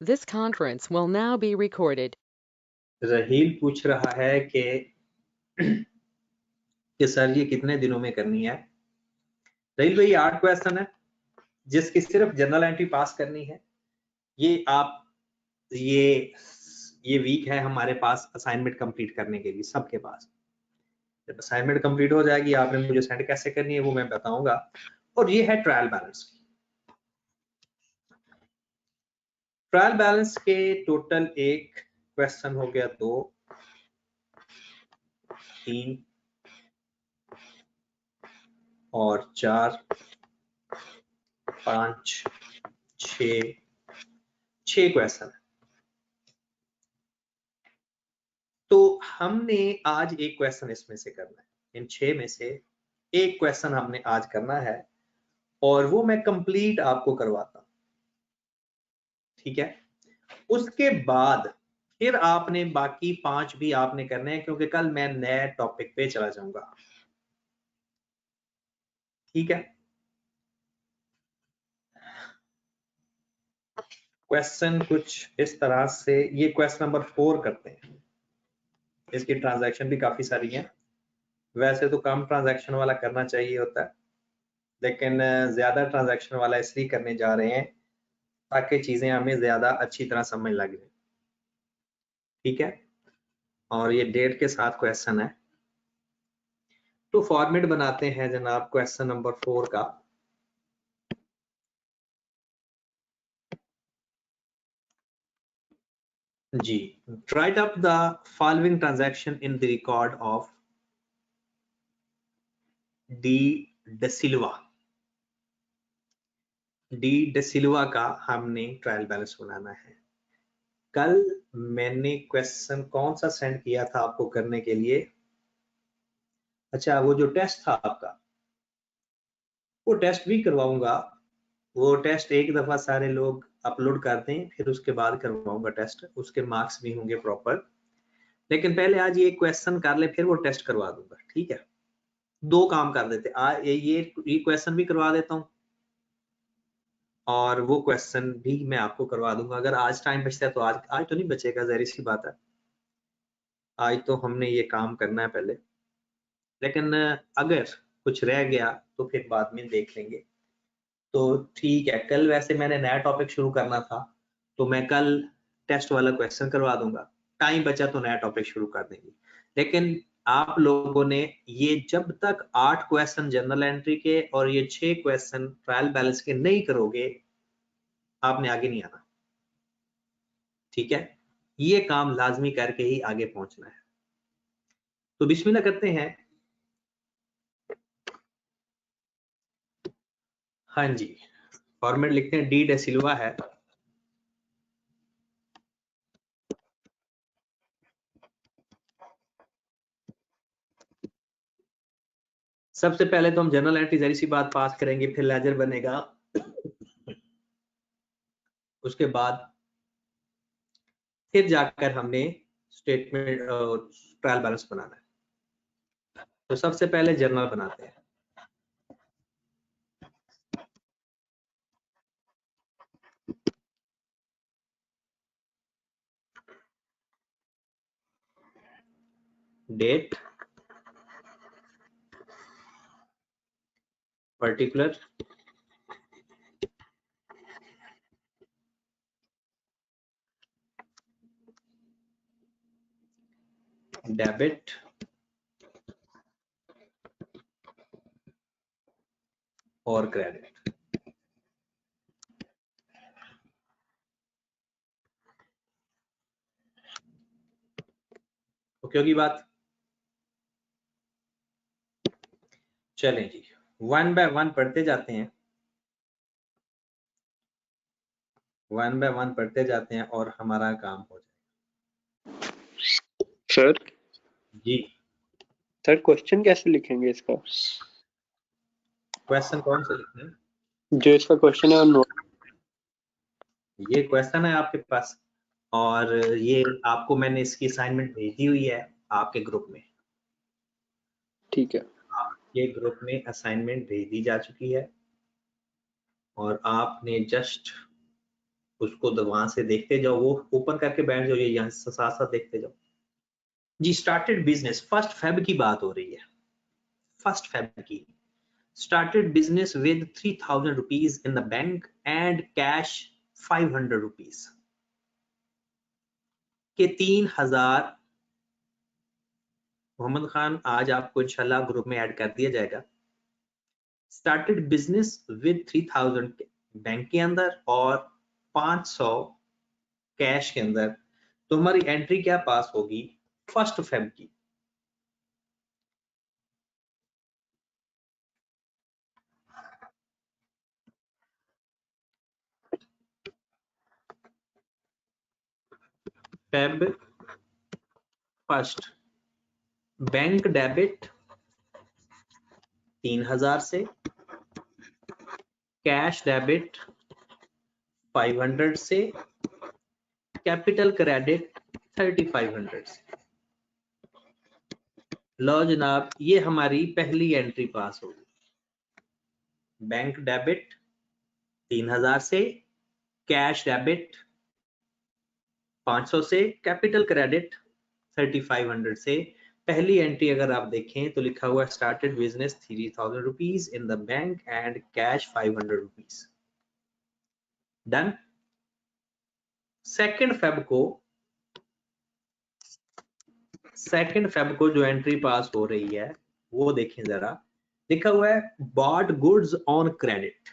This conference will now be recorded. Raheel पूछ रहा है कि सर ये कितने दिनों में करनी है। रहील भाई 8 क्वेश्चन है जिसकी सिर्फ जनरल एंट्री पास करनी है। ये आप ये वीक है हमारे पास असाइनमेंट कंप्लीट करने के लिए सबके पास। जब असाइनमेंट कंप्लीट हो जाएगी आपने मुझे सेंड कैसे करनी है वो मैं बताऊंगा। और ये है ट्रायल बैलेंस की। ट्रायल बैलेंस के टोटल एक क्वेश्चन हो गया 2 3 और 4 5 6 क्वेश्चन। तो हमने आज एक क्वेश्चन इसमें से करना है। इन 6 में से एक क्वेश्चन हमने आज करना है और वो मैं कंप्लीट आपको करवाता हूं। ठीक है, उसके बाद फिर आपने बाकी 5 भी आपने करने हैं क्योंकि कल मैं नए टॉपिक पे चला जाऊंगा। ठीक है, क्वेश्चन कुछ इस तरह से, ये क्वेश्चन नंबर 4 करते हैं। इसकी ट्रांजैक्शन भी काफी सारी है। वैसे तो कम ट्रांजैक्शन वाला करना चाहिए होता है, लेकिन ज्यादा ट्रांजैक्शन वाला इसलिए करने जा रहे हैं ताकि चीजें हमें ज्यादा अच्छी तरह समझ लग जाए। ठीक है, और ये डेट के साथ क्वेश्चन है। तो फॉर्मेट बनाते हैं जनाब क्वेश्चन नंबर 4 का। जी, write up the following transaction in the record of D DeSilva. D DeSilva का हमने ट्रायल बैलेंस बनाना है। कल मैंने क्वेश्चन कौन सा सेंड किया था आपको करने के लिए? अच्छा, वो जो टेस्ट था आपका, वो टेस्ट भी करवाऊंगा। वो टेस्ट एक दफा सारे लोग अपलोड कर दें, फिर उसके बाद करवाऊंगा टेस्ट। उसके मार्क्स भी होंगे प्रॉपर। लेकिन पहले आज ये क्वेश्चन कर ले, फिर वो टेस्ट करवा दूंगा। ठीक है, 2 काम कर देते। ये क्वेश्चन भी करवा देता हूँ और वो क्वेश्चन भी मैं आपको करवा दूंगा। अगर आज टाइम बचता है तो आज तो नहीं बचेगा, जहरी सी बात है। आज तो हमने ये काम करना है पहले, लेकिन अगर कुछ रह गया तो फिर बाद में देख लेंगे। तो ठीक है, कल वैसे मैंने नया टॉपिक शुरू करना था तो मैं कल टेस्ट वाला क्वेश्चन करवा दूंगा। टाइम बचा तो नया टॉपिक शुरू कर देंगे। लेकिन आप लोगों ने ये जब तक 8 क्वेश्चन जनरल एंट्री के और ये 6 क्वेश्चन ट्रायल बैलेंस के नहीं करोगे, आपने आगे नहीं आना। ठीक है, ये काम लाजमी करके ही आगे पहुंचना है। तो बिस्मिल्लाह करते हैं। हाँ जी, फॉर्मेट लिखते हैं, डी डेसिल्वा है। सबसे पहले तो हम जनरल एंट्री जरी सी बात पास करेंगे, फिर लेजर बनेगा। उसके बाद फिर जाकर हमने स्टेटमेंट ट्रायल बैलेंस बनाना है। तो सबसे पहले जर्नल बनाते हैं। डेट, पर्टिकुलर, डेबिट, और क्रेडिट। ओके होगी बात? चलें जी, 1 बाय 1 पढ़ते जाते हैं। 1 बाय 1 पढ़ते जाते हैं और हमारा काम हो जाए। सर जी सर, क्वेश्चन कैसे लिखेंगे इसका? क्वेश्चन कौन सा लिखना है? जो इसका क्वेश्चन है और नोट। ये क्वेश्चन है आपके पास और ये आपको मैंने इसकी असाइनमेंट भेजी हुई है आपके ग्रुप में। ठीक है, आपके ग्रुप में असाइनमेंट भेज दी जा चुकी है और आपने जस्ट उसको वहां से देखते जाओ, वो ओपन करके बैठ जाओ, ये यहाँ से साथ साथ देखते जाओ जी। स्टार्टेड बिजनेस 1 फेब की बात हो रही है, 1 फेब की। Started business with 3000 rupees in the bank and cash 500 rupees के 3000। मोहम्मद खान, आज आपको इंशाल्लाह ग्रुप में ऐड कर दिया जाएगा। स्टार्टेड बिजनेस विद 3000 बैंक के अंदर और 500 कैश के अंदर, तो हमारी एंट्री क्या पास होगी 1 फेब की। फेब 1, बैंक डेबिट 3000 से, कैश डेबिट 500 से, कैपिटल क्रेडिट 3500 से। लो जनाब, ये हमारी पहली एंट्री पास होगी। बैंक डेबिट 3000 से, कैश डेबिट 500 से, कैपिटल क्रेडिट 3500 से। पहली एंट्री अगर आप देखें तो लिखा हुआ started business 3000 rupees in the bank and cash 500 rupees. Done. 2 Feb को जो एंट्री पास हो रही है वो देखें जरा, लिखा हुआ है bought goods on credit,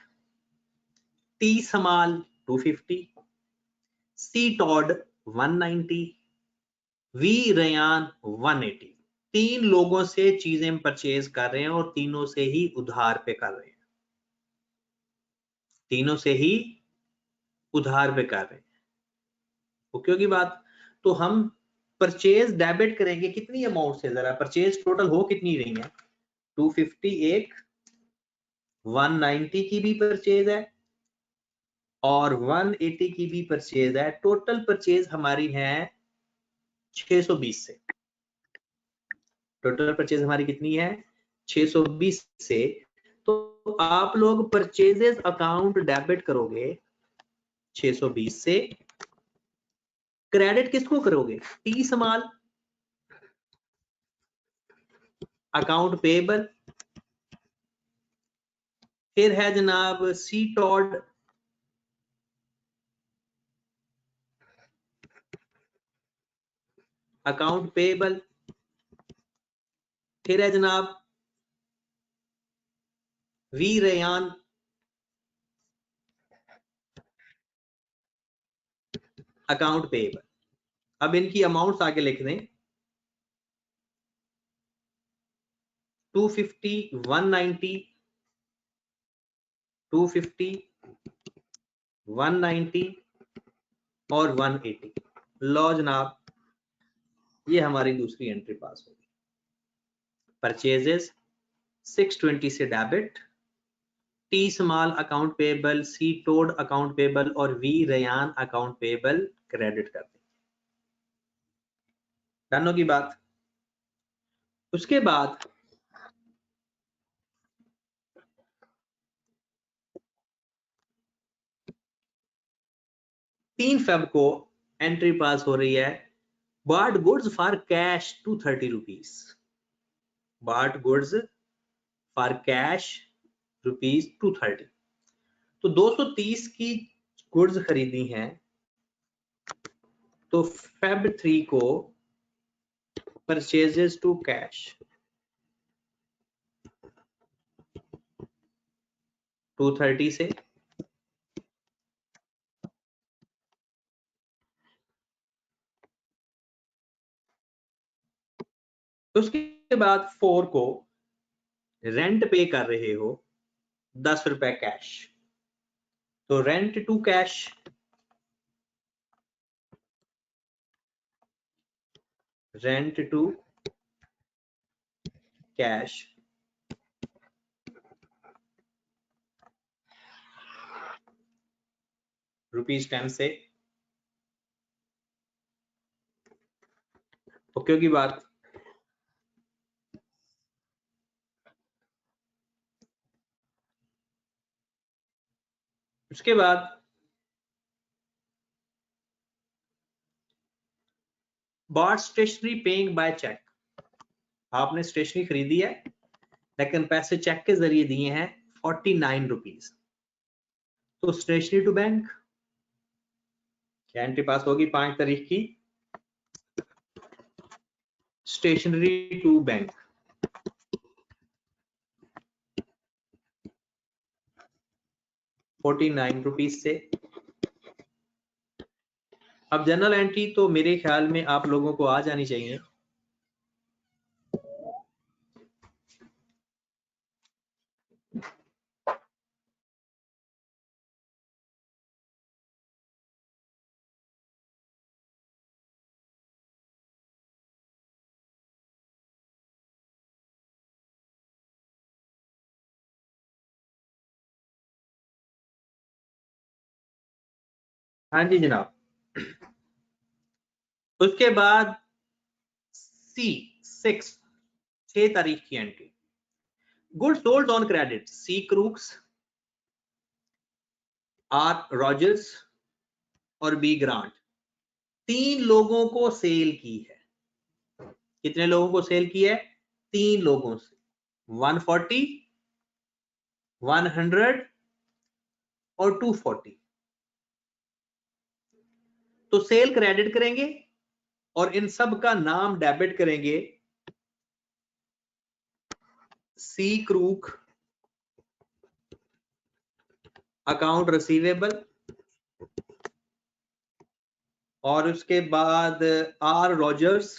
T समाल 250, सी टॉड 190, वी रयान 180। 3 लोगों से चीजें परचेज कर रहे हैं और तीनों से ही उधार पे कर रहे हैं, तीनों से ही उधार पे कर रहे हैं। ओके की बात। तो हम परचेज डेबिट करेंगे कितनी अमाउंट से, जरा परचेज टोटल हो कितनी रही है 250, एक 190 की भी परचेज है और 180 की भी परचेज है। टोटल परचेज हमारी है 620 से। टोटल परचेज हमारी कितनी है 620 से। तो आप लोग परचेजेस अकाउंट डेबिट करोगे 620 से, क्रेडिट किसको करोगे टी समाल अकाउंट पेबल, फिर है जनाब सी टॉड अकाउंट पेबल, फिर है जनाब वी रेयान अकाउंट पेबल। अब इनकी अमाउंट्स आगे लिख दें 250, 190, 250, 190 और 180। लो जनाब, ये हमारी दूसरी एंट्री पास होगी। परचेजेस 620 से debit, T Small account payable, C Todd account payable और V Ryan account payable credit कर देंगे। डन होगी बात। उसके बाद तीन फेब को एंट्री पास हो रही है bought goods for cash 230 rupees. Bought goods for cash rupees 230। तो 230 की गुड्स खरीदी हैं, तो फेब 3 को परचेजेस टू कैश 230 से, उसके बाद 4 को रेंट पे कर रहे हो 10 रुपए कैश, तो rent to cash, rent to cash ₹10 से। ओके की बात। उसके बाद bought stationery paying by cheque, आपने स्टेशनरी खरीदी है लेकिन पैसे चेक के जरिए दिए हैं 49 रुपीज, तो स्टेशनरी टू बैंक क्या एंट्री पास होगी 5 तारीख की? स्टेशनरी टू बैंक, ₹49 से। अब जनरल एंट्री तो मेरे ख्याल में आप लोगों को आ जानी चाहिए। हाँ जी जनाब। उसके बाद C6 6 तारीख की entry, good sold on credit C Crooks, R Rogers और बी ग्रांट, 3 लोगों को सेल की है। कितने लोगों को सेल की है? 3 लोगों से, 140, 100 और 240। तो सेल क्रेडिट करेंगे और इन सब का नाम डेबिट करेंगे सी क्रूक अकाउंट रिसीवेबल, और उसके बाद आर रॉजर्स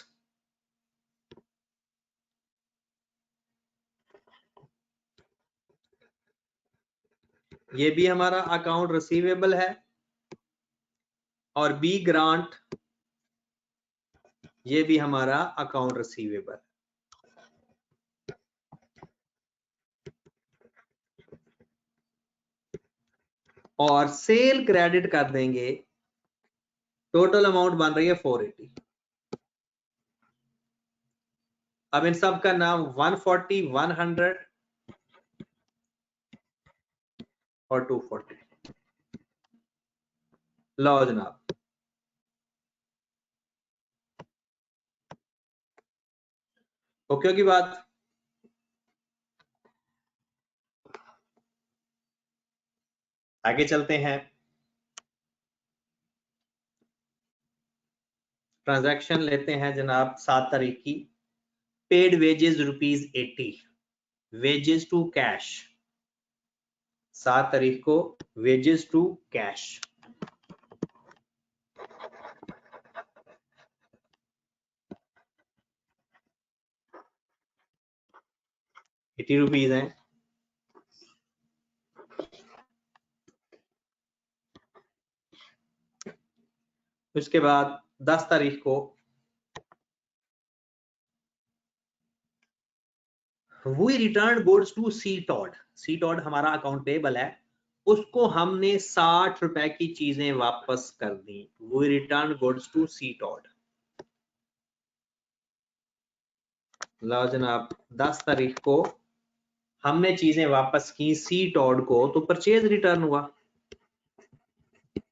ये भी हमारा अकाउंट रिसीवेबल है, और बी ग्रांट ये भी हमारा अकाउंट रिसीवेबल। और सेल क्रेडिट कर देंगे, टोटल अमाउंट बन रही है 480। अब इन सब का नाम 140, 100 और 240। लो जनाब, ओके की बात। आगे चलते हैं। ट्रांजैक्शन लेते हैं जनाब 7 तारीख की, paid wages ₹80, wages to cash 7 तारीख को, वेजेस टू कैश ₹80 हैं। उसके बाद 10 तारीख को we return goods to C Todd, C Todd हमारा अकाउंट पेबल है, उसको हमने 60 रुपए की चीजें वापस कर दी। We return goods to C Todd. लो जनाब, 10 तारीख को हमने चीजें वापस की सी टॉड को, तो परचेज रिटर्न हुआ,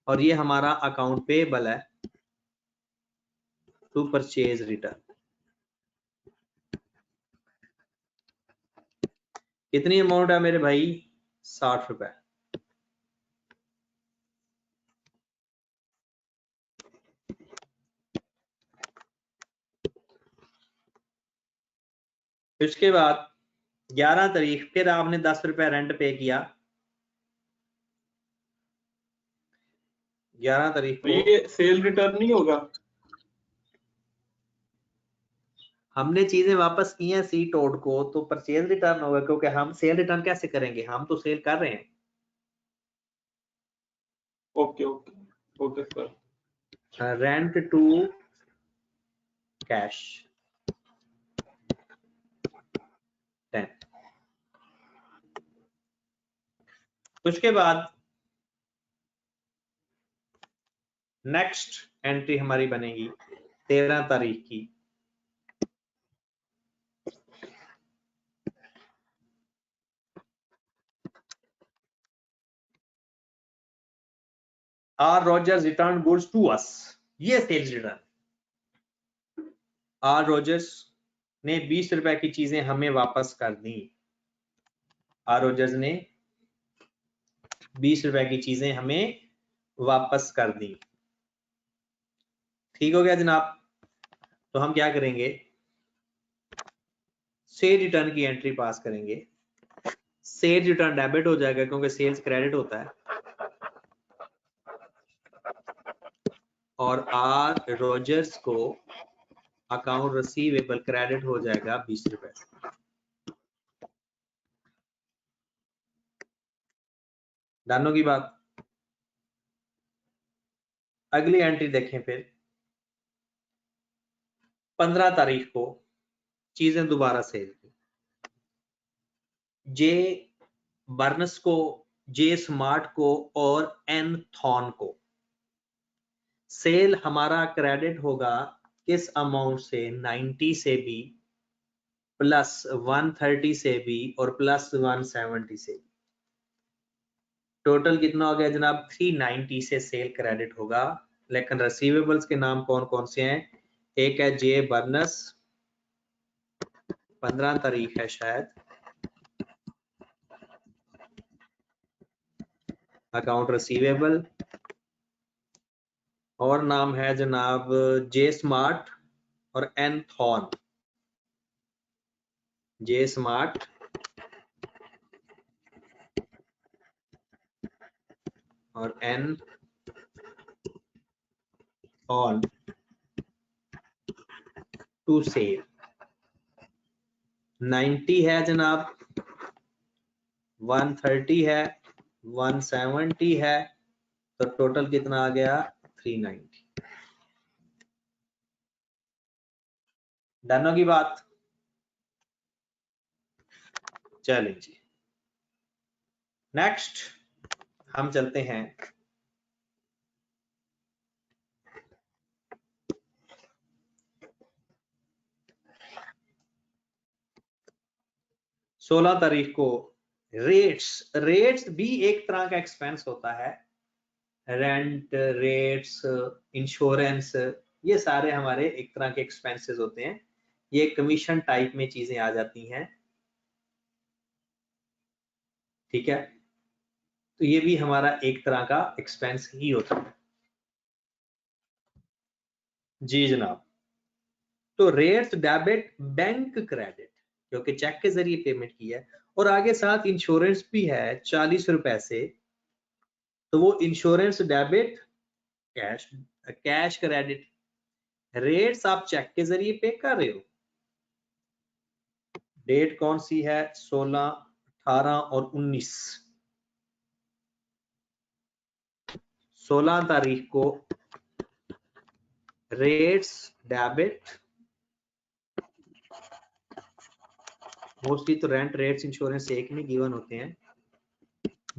और ये हमारा अकाउंट पेबल है टू परचेज रिटर्न। कितनी अमाउंट है मेरे भाई? 60 रुपए। इसके बाद 11 तारीख फिर आपने 10 रुपए रेंट पे किया। 11 तारीख को ये सेल रिटर्न नहीं होगा? हमने चीजें वापस की हैं सी टोड को, तो परचेज रिटर्न होगा, क्योंकि हम सेल रिटर्न कैसे करेंगे, हम तो सेल कर रहे हैं। Okay okay okay sir. Rent to cash 10। उसके बाद नेक्स्ट एंट्री हमारी बनेगी 13 तारीख की, R Rogers return goods to us, ये सेल्स रिटर्न। आर रोजर्स ने 20 रुपए की चीजें हमें वापस कर दी। आर रोजर्स ने 20 रुपए की चीजें हमें वापस कर दी। ठीक हो गया जनाब। तो हम क्या करेंगे, सेल रिटर्न की एंट्री पास करेंगे। सेल रिटर्न डेबिट हो जाएगा क्योंकि सेल्स क्रेडिट होता है, और आर रोजर्स को अकाउंट रिसीवेबल क्रेडिट हो जाएगा 20 रुपए। डानो की बात। अगली एंट्री देखें फिर, 15 तारीख को चीजें दोबारा सेल की। जे बर्नस को, जे स्मार्ट को और एन थॉन को सेल हमारा क्रेडिट होगा किस अमाउंट से, 90 से भी, प्लस 130 से भी और प्लस 170 से भी। टोटल कितना हो गया जनाब, 390 से सेल क्रेडिट होगा। लेकिन रिसीवेबल्स के नाम कौन कौन से हैं, एक है जे बर्नस, 15 तारीख है शायद, अकाउंट रिसीवेबल, और नाम है जनाब जे स्मार्ट और एन थॉन। जे स्मार्ट और एन थॉन टू सेल। 90 है जनाब, 130 है, 170 है, तो टोटल कितना आ गया, 390। डन होगी बात। चलें जी, नेक्स्ट हम चलते हैं सोलह तारीख को। रेट्स भी एक तरह का एक्सपेंस होता है। रेंट, रेट्स, इंश्योरेंस, ये सारे हमारे एक तरह के एक्सपेंसेस होते हैं। ये कमीशन टाइप में चीजें आ जाती हैं, ठीक है। तो ये भी हमारा एक तरह का एक्सपेंस ही होता है। जी जनाब। तो रेट्स डेबिट बैंक क्रेडिट, क्योंकि चेक के जरिए पेमेंट की है, और आगे साथ इंश्योरेंस भी है 40 रुपए से, तो वो insurance debit, cash credit. Rates आप चेक के जरिए पे कर रहे हो। डेट कौन सी है, 16, 18 और 19। 16 तारीख को रेट्स डेबिट, मोस्टली तो रेंट, रेट्स, इंश्योरेंस एक में गिवन होते हैं।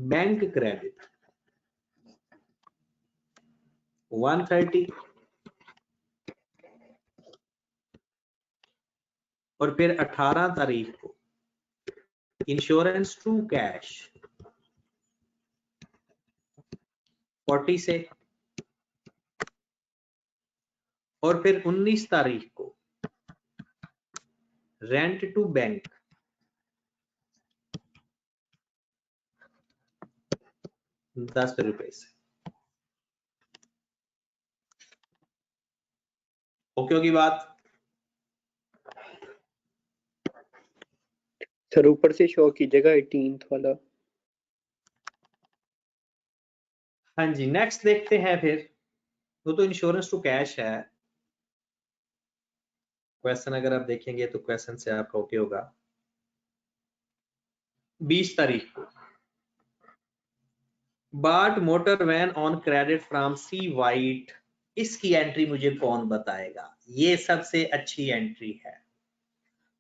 बैंक क्रेडिट 130, और फिर 18 तारीख को इंश्योरेंस टू कैश 40 से, और फिर 19 तारीख को रेंट टू बैंक 10 रुपए से। ओके होगी बात। सर ऊपर से शो कीजिएगा 18th वाला। हाँ जी, नेक्स्ट देखते हैं फिर। वो तो इंश्योरेंस टू कैश है। क्वेश्चन अगर आप देखेंगे तो क्वेश्चन से आपका ओके होगा। 20 तारीख को bought motor van on credit from C White. इसकी एंट्री मुझे कौन बताएगा, ये सबसे अच्छी एंट्री है।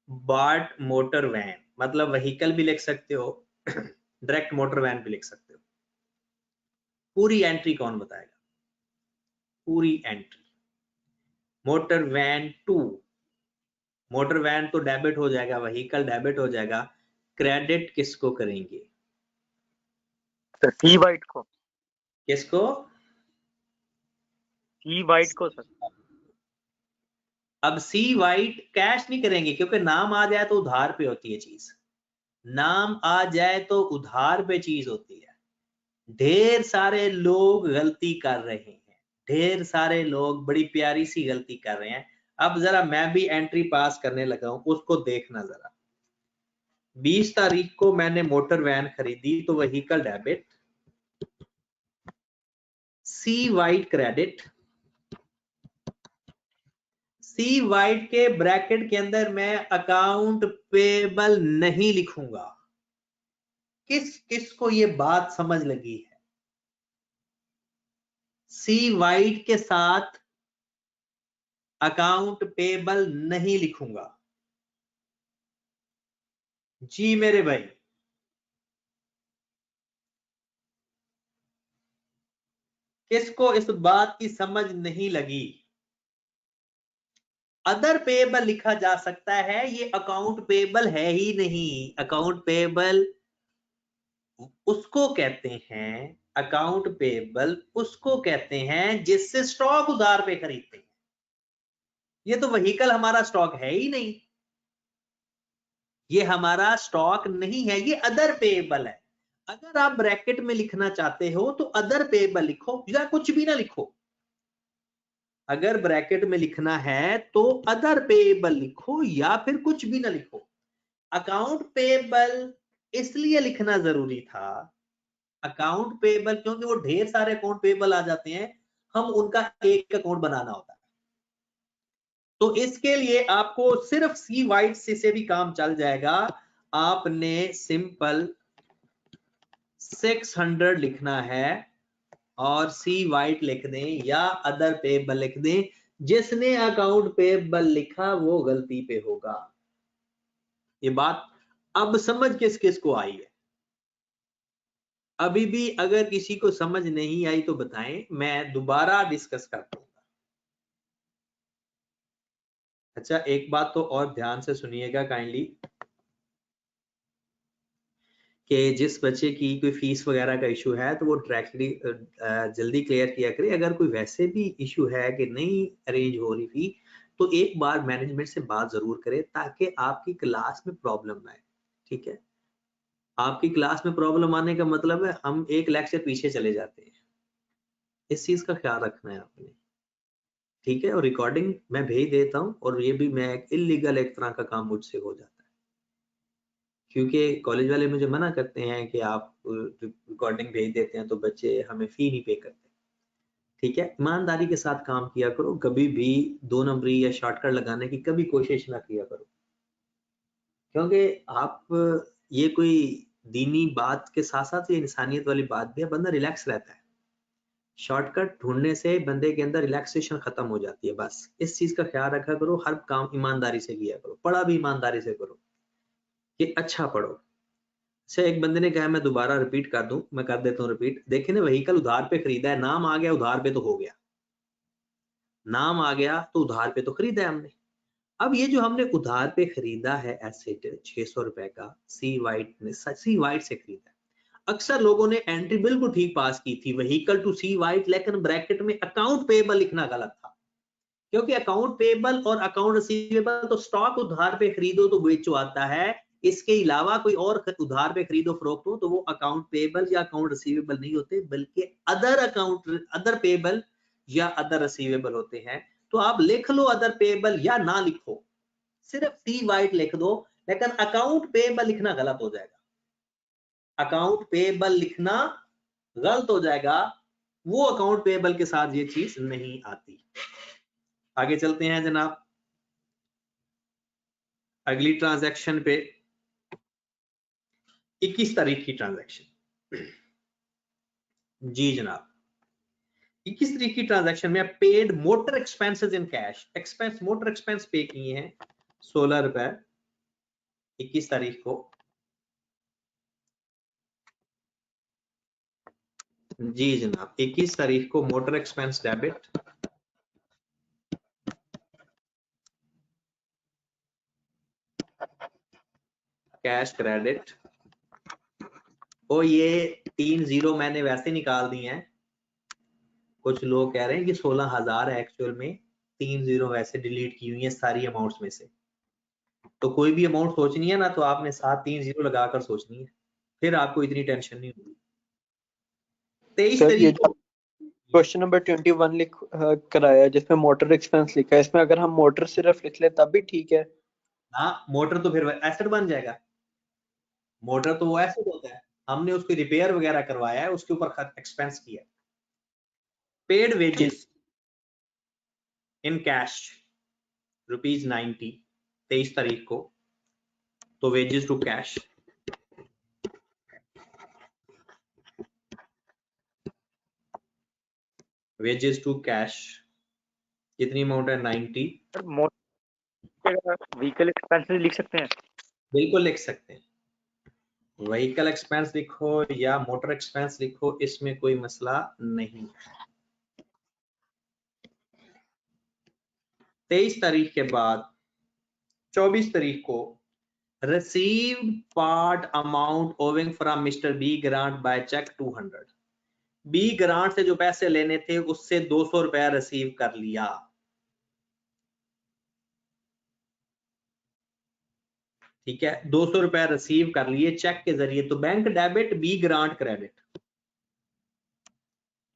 बाट मोटर वैन मतलब व्हीकल भी लिख सकते हो, डायरेक्ट मोटर वैन भी लिख सकते हो। पूरी एंट्री कौन बताएगा, पूरी entry. Motor van to, motor van तो डेबिट हो जाएगा, व्हीकल डेबिट हो जाएगा, क्रेडिट किसको करेंगे, सर सी वाइट को, किसको, सी वाइट को सर। अब सी वाइट कैश नहीं करेंगे क्योंकि नाम आ जाए तो उधार पे होती है चीज, नाम आ जाए तो उधार पे चीज होती है। ढेर सारे लोग गलती कर रहे हैं, ढेर सारे लोग बड़ी प्यारी सी गलती कर रहे हैं। अब जरा मैं भी एंट्री पास करने लगा हूं, उसको देखना जरा। 20 तारीख को मैंने मोटर वैन खरीदी तो व्हीकल डेबिट, सी वाइट क्रेडिट, सी वाइट के ब्रैकेट के अंदर मैं अकाउंट पेबल नहीं लिखूंगा। किस को ये बात समझ लगी है? सी वाइट के साथ अकाउंट पेबल नहीं लिखूंगा। जी मेरे भाई, किसको इस बात की समझ नहीं लगी? अदर पेबल लिखा जा सकता है, ये अकाउंट पेबल है ही नहीं। अकाउंट पेबल उसको कहते हैं, अकाउंट पेबल उसको कहते हैं जिससे स्टॉक उधार पे खरीदते हैं। ये तो व्हीकल हमारा स्टॉक है ही नहीं, ये हमारा स्टॉक नहीं है, ये अदर पेबल है। अगर आप ब्रैकेट में लिखना चाहते हो तो अदर पेबल लिखो या कुछ भी ना लिखो। अगर ब्रैकेट में लिखना है तो अदर पेबल लिखो या फिर कुछ भी ना लिखो। अकाउंट पेबल इसलिए लिखना जरूरी था, अकाउंट पेबल क्योंकि वो ढेर सारे अकाउंट पेबल आ जाते हैं, हम उनका एक अकाउंट बनाना होता है। तो इसके लिए आपको सिर्फ सी वाइट से भी काम चल जाएगा। आपने सिंपल 600 लिखना है और सी वाइट लिख दें या अदर पेबल लिख दें। जिसने अकाउंट पेबल लिखा वो गलती पे होगा। ये बात अब समझ किस को आई है? अभी भी अगर किसी को समझ नहीं आई तो बताएं, मैं दोबारा डिस्कस कर दूंगा। अच्छा, एक बात तो और ध्यान से सुनिएगा काइंडली, कि जिस बच्चे की कोई फीस वगैरह का इशू है तो वो डायरेक्टली जल्दी क्लियर किया करे। अगर कोई वैसे भी इशू है कि नहीं अरेंज हो रही फी, तो एक बार मैनेजमेंट से बात जरूर करें ताकि आपकी क्लास में प्रॉब्लम ना आए। ठीक है, आपकी क्लास में प्रॉब्लम आने का मतलब है हम एक लेक्चर पीछे चले जाते हैं। इस चीज का ख्याल रखना है आपने, ठीक है। और रिकॉर्डिंग मैं भेज देता हूँ, और ये भी मैं इलीगल एक तरह का काम मुझसे हो जाता है, क्योंकि कॉलेज वाले मुझे मना करते हैं कि आप रिकॉर्डिंग भेज देते हैं तो बच्चे हमें फी नहीं पे करते। ठीक है, ईमानदारी के साथ काम किया करो, कभी भी 2 नंबरी या शॉर्टकट लगाने की कभी कोशिश ना किया करो, क्योंकि आप ये कोई दीनी बात के साथ साथ ये इंसानियत वाली बात भी है। बंदा रिलैक्स रहता है, शॉर्टकट ढूंढने से बंदे के अंदर रिलैक्सेशन खत्म हो जाती है। बस इस चीज का ख्याल रखा करो, हर काम ईमानदारी से किया करो, पढ़ा भी ईमानदारी से करो कि अच्छा पढ़ो। से एक बंदे ने कहा, मैं दोबारा रिपीट कर दूं, मैं कर देता हूं रिपीट। देखिए ना, व्हीकल उधार पे खरीदा है, नाम आ गया उधार पे तो हो गया, नाम आ गया तो उधार पे तो खरीदा है हमने। अब ये जो हमने उधार पे खरीदा है एसेट 600 रुपए का, सी वाइट से खरीदा है। अक्सर लोगों ने एंट्री बिल्कुल ठीक पास की थी, व्हीकल टू सी वाइट, लेकिन ब्रैकेट में अकाउंट पेबल लिखना गलत था, क्योंकि अकाउंट पेबल और अकाउंट रिसीवेबल तो स्टॉक उधार पे खरीदो तो बेचो आता है, इसके अलावा कोई और उधार पे खरीदो फरोख्त हो तो वो अकाउंट पेबल या अकाउंट रिसीवेबल नहीं होते, बल्कि अदर पेबल या अदर रिसीवेबल होते हैं। तो आप लिख लो अदर पेबल या ना लिखो, सिर्फ सी वाइट लिख दो, लेकिन अकाउंट पेबल लिखना गलत हो जाएगा। अकाउंट पेबल लिखना गलत हो जाएगा, वो अकाउंट पेबल के साथ ये चीज नहीं आती। आगे चलते हैं जनाब अगली ट्रांजैक्शन पे। 21 तारीख की ट्रांजैक्शन। जी जनाब, 21 तारीख की ट्रांजैक्शन में paid motor expenses in cash, motor expense पे किए हैं 16 रुपए 21 तारीख को। जी जनाब, 21 तारीख को motor expense debit, cash credit. और ये 3 जीरो मैंने वैसे निकाल दिए हैं, कुछ लोग कह रहे हैं कि 16,000 है एक्चुअल में, 3 जीरो वैसे डिलीट की हुई है सारी अमाउंट्स में से। तो कोई भी अमाउंट सोचनी है ना तो आपने साथ 3 जीरो लगाकर सोचनी है, फिर आपको इतनी टेंशन नहीं होगी। 23 सर ये तारीख जो को क्वेश्चन नंबर 21 कराया जिसमें मोटर एक्सपेंस लिखा है, इसमें अगर हम मोटर सिर्फ लिख ले तब भी ठीक है? हाँ, मोटर तो फिर एसेट बन जाएगा। मोटर तो वो एसेट होता है, हमने उसकी रिपेयर वगैरह करवाया है, उसके ऊपर एक्सपेंस किया। पेड वेजेस इन कैश ₹90 23 तारीख को, तो वेजेस टू कैश कितनी अमाउंट है 90। सर व्हीकल एक्सपेंसेस लिख सकते हैं? बिल्कुल लिख सकते हैं, व्हीकल एक्सपेंस लिखो या मोटर एक्सपेंस लिखो, इसमें कोई मसला नहीं। 23 तारीख के बाद 24 तारीख को received part amount owing from Mr. B grant by check 200। B Grant से जो पैसे लेने थे उससे 200 रुपया रिसीव कर लिया। ठीक है, 200 रुपया रिसीव कर लिए चेक के जरिए, तो bank debit B Grant credit.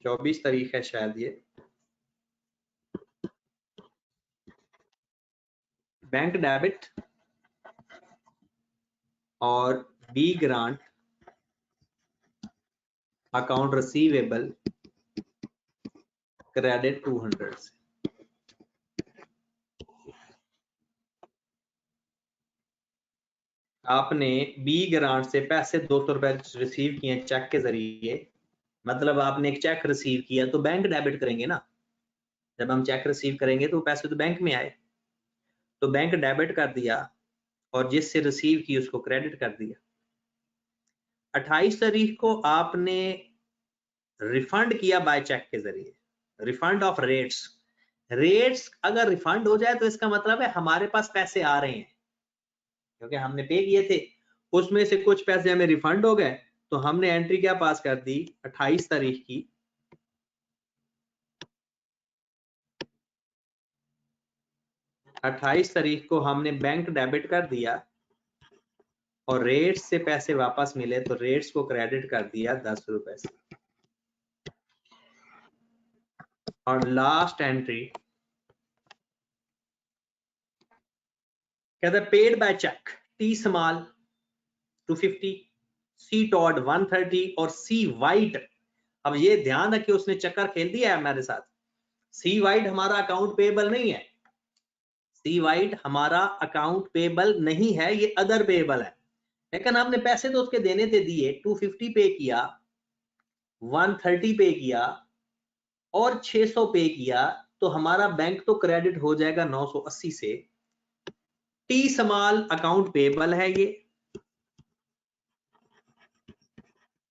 24 तारीख है शायद ये, बैंक डेबिट और B Grant account receivable credit 200 से। आपने बी ग्रांट से पैसे 200 रुपए रिसीव किए चेक के जरिए, मतलब आपने एक चेक रिसीव किया तो बैंक डेबिट करेंगे ना। जब हम चेक रिसीव करेंगे तो पैसे तो बैंक में आए, तो बैंक डेबिट कर दिया और जिससे रिसीव की उसको क्रेडिट कर दिया। 28 तारीख को आपने रिफंड किया बाय चेक के जरिए, रिफंड ऑफ रेट्स अगर रिफंड हो जाए तो इसका मतलब है हमारे पास पैसे आ रहे हैं, क्योंकि हमने पे किए थे, उसमें से कुछ पैसे हमें रिफंड हो गए, तो हमने एंट्री क्या पास कर दी 28 तारीख की, को हमने बैंक डेबिट कर दिया और रेट्स से पैसे वापस मिले तो रेट्स को क्रेडिट कर दिया 10 रुपए से। और लास्ट एंट्री कहते हैं paid by cheque T Small 250, C Todd 130 और सी वाइट। अब ये ध्यान रखिए उसने चक्कर खेल दिया है हमारे साथ। सी वाइट हमारा अकाउंट पेबल नहीं है, सी वाइट हमारा अकाउंट पेबल नहीं है, ये अदर पेबल है। लेकिन आपने पैसे तो उसके देने थे दिए, 250 पे किया, 130 पे किया और 600 पे किया, तो हमारा बैंक तो क्रेडिट हो जाएगा 980 से। टी स्मॉल अकाउंट पेबल है ये,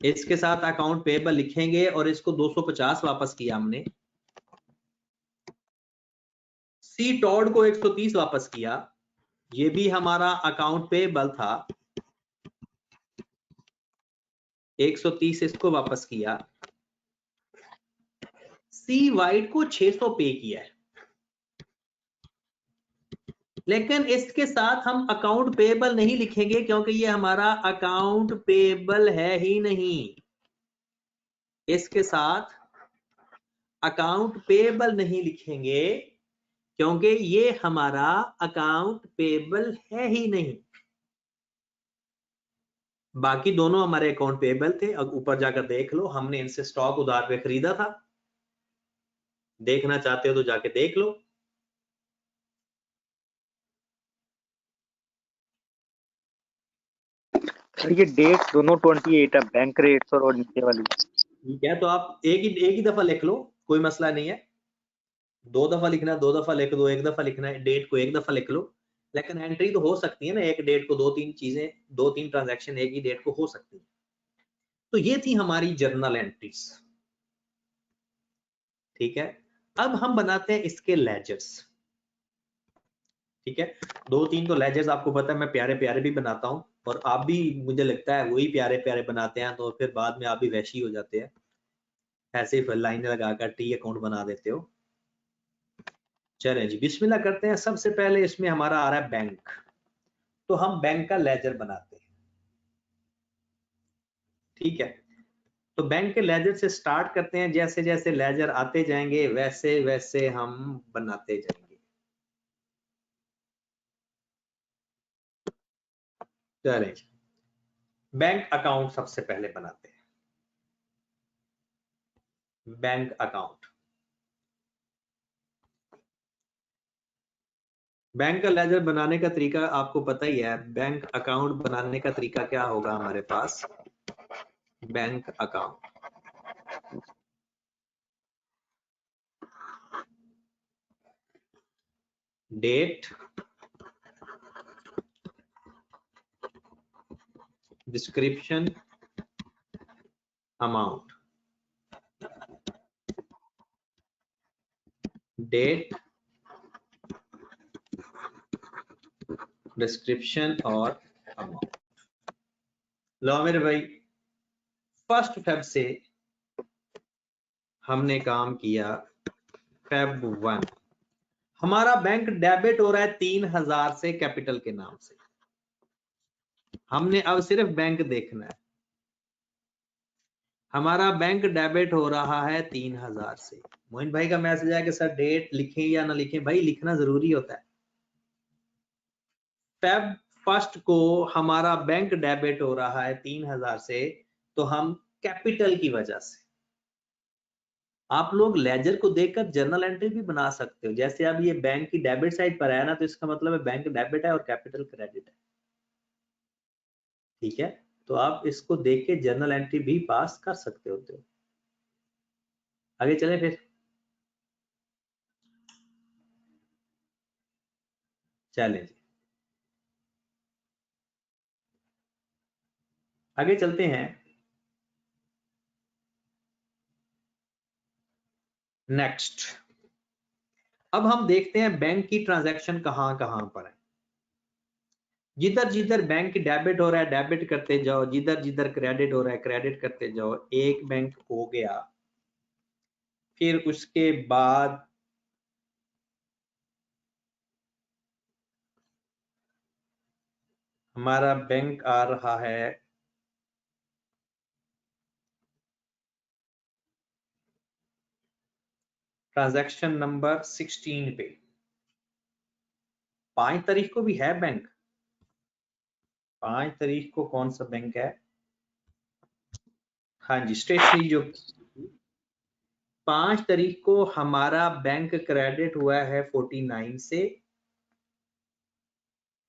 इसके साथ अकाउंट पेबल लिखेंगे और इसको 250 वापस किया हमने। सी टॉड को 130 वापस किया, ये भी हमारा अकाउंट पेबल था, 130 इसको वापस किया। सी वाइट को 600 पे किया है, लेकिन इसके साथ हम अकाउंट पेबल नहीं लिखेंगे क्योंकि ये हमारा अकाउंट पेबल है ही नहीं। इसके साथ अकाउंट पेबल नहीं लिखेंगे क्योंकि ये हमारा अकाउंट पेबल है ही नहीं। बाकी दोनों हमारे अकाउंट पेबल थे। अब ऊपर जाकर देख लो, हमने इनसे स्टॉक उधार पे खरीदा था, देखना चाहते हो तो जाके देख लो। सर ये डेट दोनों 28 है, बैंक रेट्स और नीचे वाली। ठीक है, तो आप एक ही दफा लिख लो, कोई मसला नहीं है। 2 दफा लिखना 2 दफा लिख दो, 1 दफा लिखना है डेट को 1 दफा लिख लो। लेकिन एंट्री तो हो सकती है ना, एक डेट को 2-3 चीजें, 2-3 ट्रांजैक्शन एक ही डेट को हो सकती है। तो ये थी हमारी जर्नल एंट्रीज। ठीक है, अब हम बनाते हैं इसके लेजर्स। ठीक है, 2-3 तो लेजर्स आपको पता है मैं प्यारे प्यारे भी बनाता हूं, और आप भी मुझे लगता है वही प्यारे प्यारे बनाते हैं, तो फिर बाद में आप भी वैशी हो जाते हैं, ऐसे ही लाइन लगाकर टी अकाउंट बना देते हो। चलें जी, बिस्मिल्लाह करते हैं। सबसे पहले इसमें हमारा आ रहा है बैंक, तो हम बैंक का लेजर बनाते हैं। ठीक है, तो बैंक के लेजर से स्टार्ट करते हैं। जैसे जैसे लेजर आते जाएंगे वैसे वैसे हम बनाते जाएंगे। चलें जी, बैंक अकाउंट सबसे पहले बनाते हैं। बैंक अकाउंट, बैंक का लेजर बनाने का तरीका आपको पता ही है। बैंक अकाउंट बनाने का तरीका क्या होगा हमारे पास? Bank account, date, description, amount, date, description और अमाउंट। लो मेरे भाई, 1 फेब से हमने काम किया। फेब 1 हमारा बैंक डेबिट हो रहा है 3000 से कैपिटल के नाम से। हमने अब सिर्फ बैंक देखना है। हमारा बैंक डेबिट हो रहा है 3000 से। मोइन भाई का मैसेज है कि सर डेट लिखें या ना लिखें? भाई लिखना जरूरी होता है। फेब 1 को हमारा बैंक डेबिट हो रहा है 3000 से, तो हम कैपिटल की वजह से, आप लोग लेजर को देखकर जर्नल एंट्री भी बना सकते हो। जैसे अब ये बैंक की डेबिट साइड पर है ना, तो इसका मतलब है बैंक डेबिट है और कैपिटल क्रेडिट है। ठीक है, तो आप इसको देख के जर्नल एंट्री भी पास कर सकते होते हो। आगे चलें फिर। चलें जी, आगे चलते हैं। नेक्स्ट, अब हम देखते हैं बैंक की ट्रांजैक्शन कहां कहां पर है। जिधर जिधर बैंक डेबिट हो रहा है डेबिट करते जाओ, जिधर जिधर क्रेडिट हो रहा है क्रेडिट करते जाओ। एक बैंक हो गया, फिर उसके बाद हमारा बैंक आ रहा है ट्रांजैक्शन नंबर 16 पे। 5 तारीख को भी है बैंक। 5 तारीख को कौन सा बैंक है? हाँ जी, स्टेशनरी जो 5 तारीख को हमारा बैंक क्रेडिट हुआ है 49 से,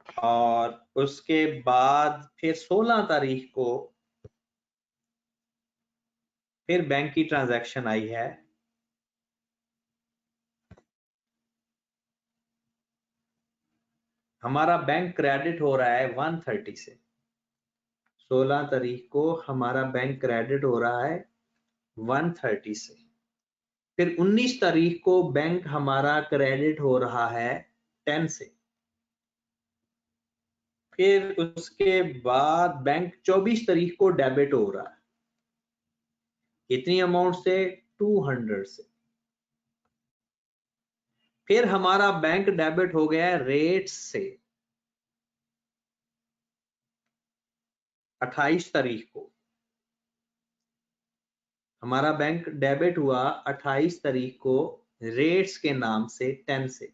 और उसके बाद फिर 16 तारीख को फिर बैंक की ट्रांजैक्शन आई है। हमारा बैंक क्रेडिट हो रहा है 130 से। 16 तारीख को हमारा बैंक क्रेडिट हो रहा है 130 से। फिर 19 तारीख को बैंक हमारा क्रेडिट हो रहा है 10 से। फिर उसके बाद बैंक 24 तारीख को डेबिट हो रहा है। कितनी अमाउंट से? 200 से। फिर हमारा बैंक डेबिट हो गया है रेट से 28 तारीख को। हमारा बैंक डेबिट हुआ 28 तारीख को रेट्स के नाम से 10 से।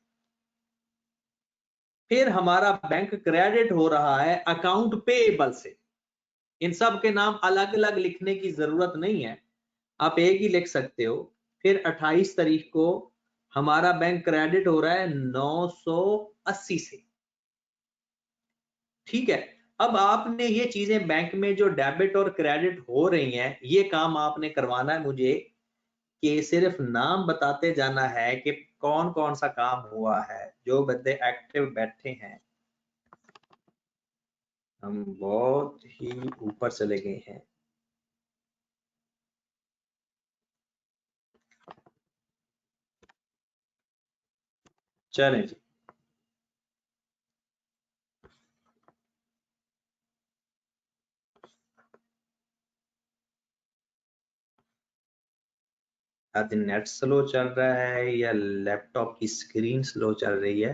फिर हमारा बैंक क्रेडिट हो रहा है अकाउंट पेएबल से। इन सब के नाम अलग अलग लिखने की जरूरत नहीं है, आप एक ही लिख सकते हो। फिर 28 तारीख को हमारा बैंक क्रेडिट हो रहा है 980 से। ठीक है, अब आपने ये चीजें बैंक में जो डेबिट और क्रेडिट हो रही हैं, ये काम आपने करवाना है मुझे कि सिर्फ नाम बताते जाना है कि कौन कौन सा काम हुआ है। जो बंदे एक्टिव बैठे हैं, हम बहुत ही ऊपर चले गए हैं। चलें जी, आज नेट स्लो चल रहा है या लैपटॉप की स्क्रीन स्लो चल रही है,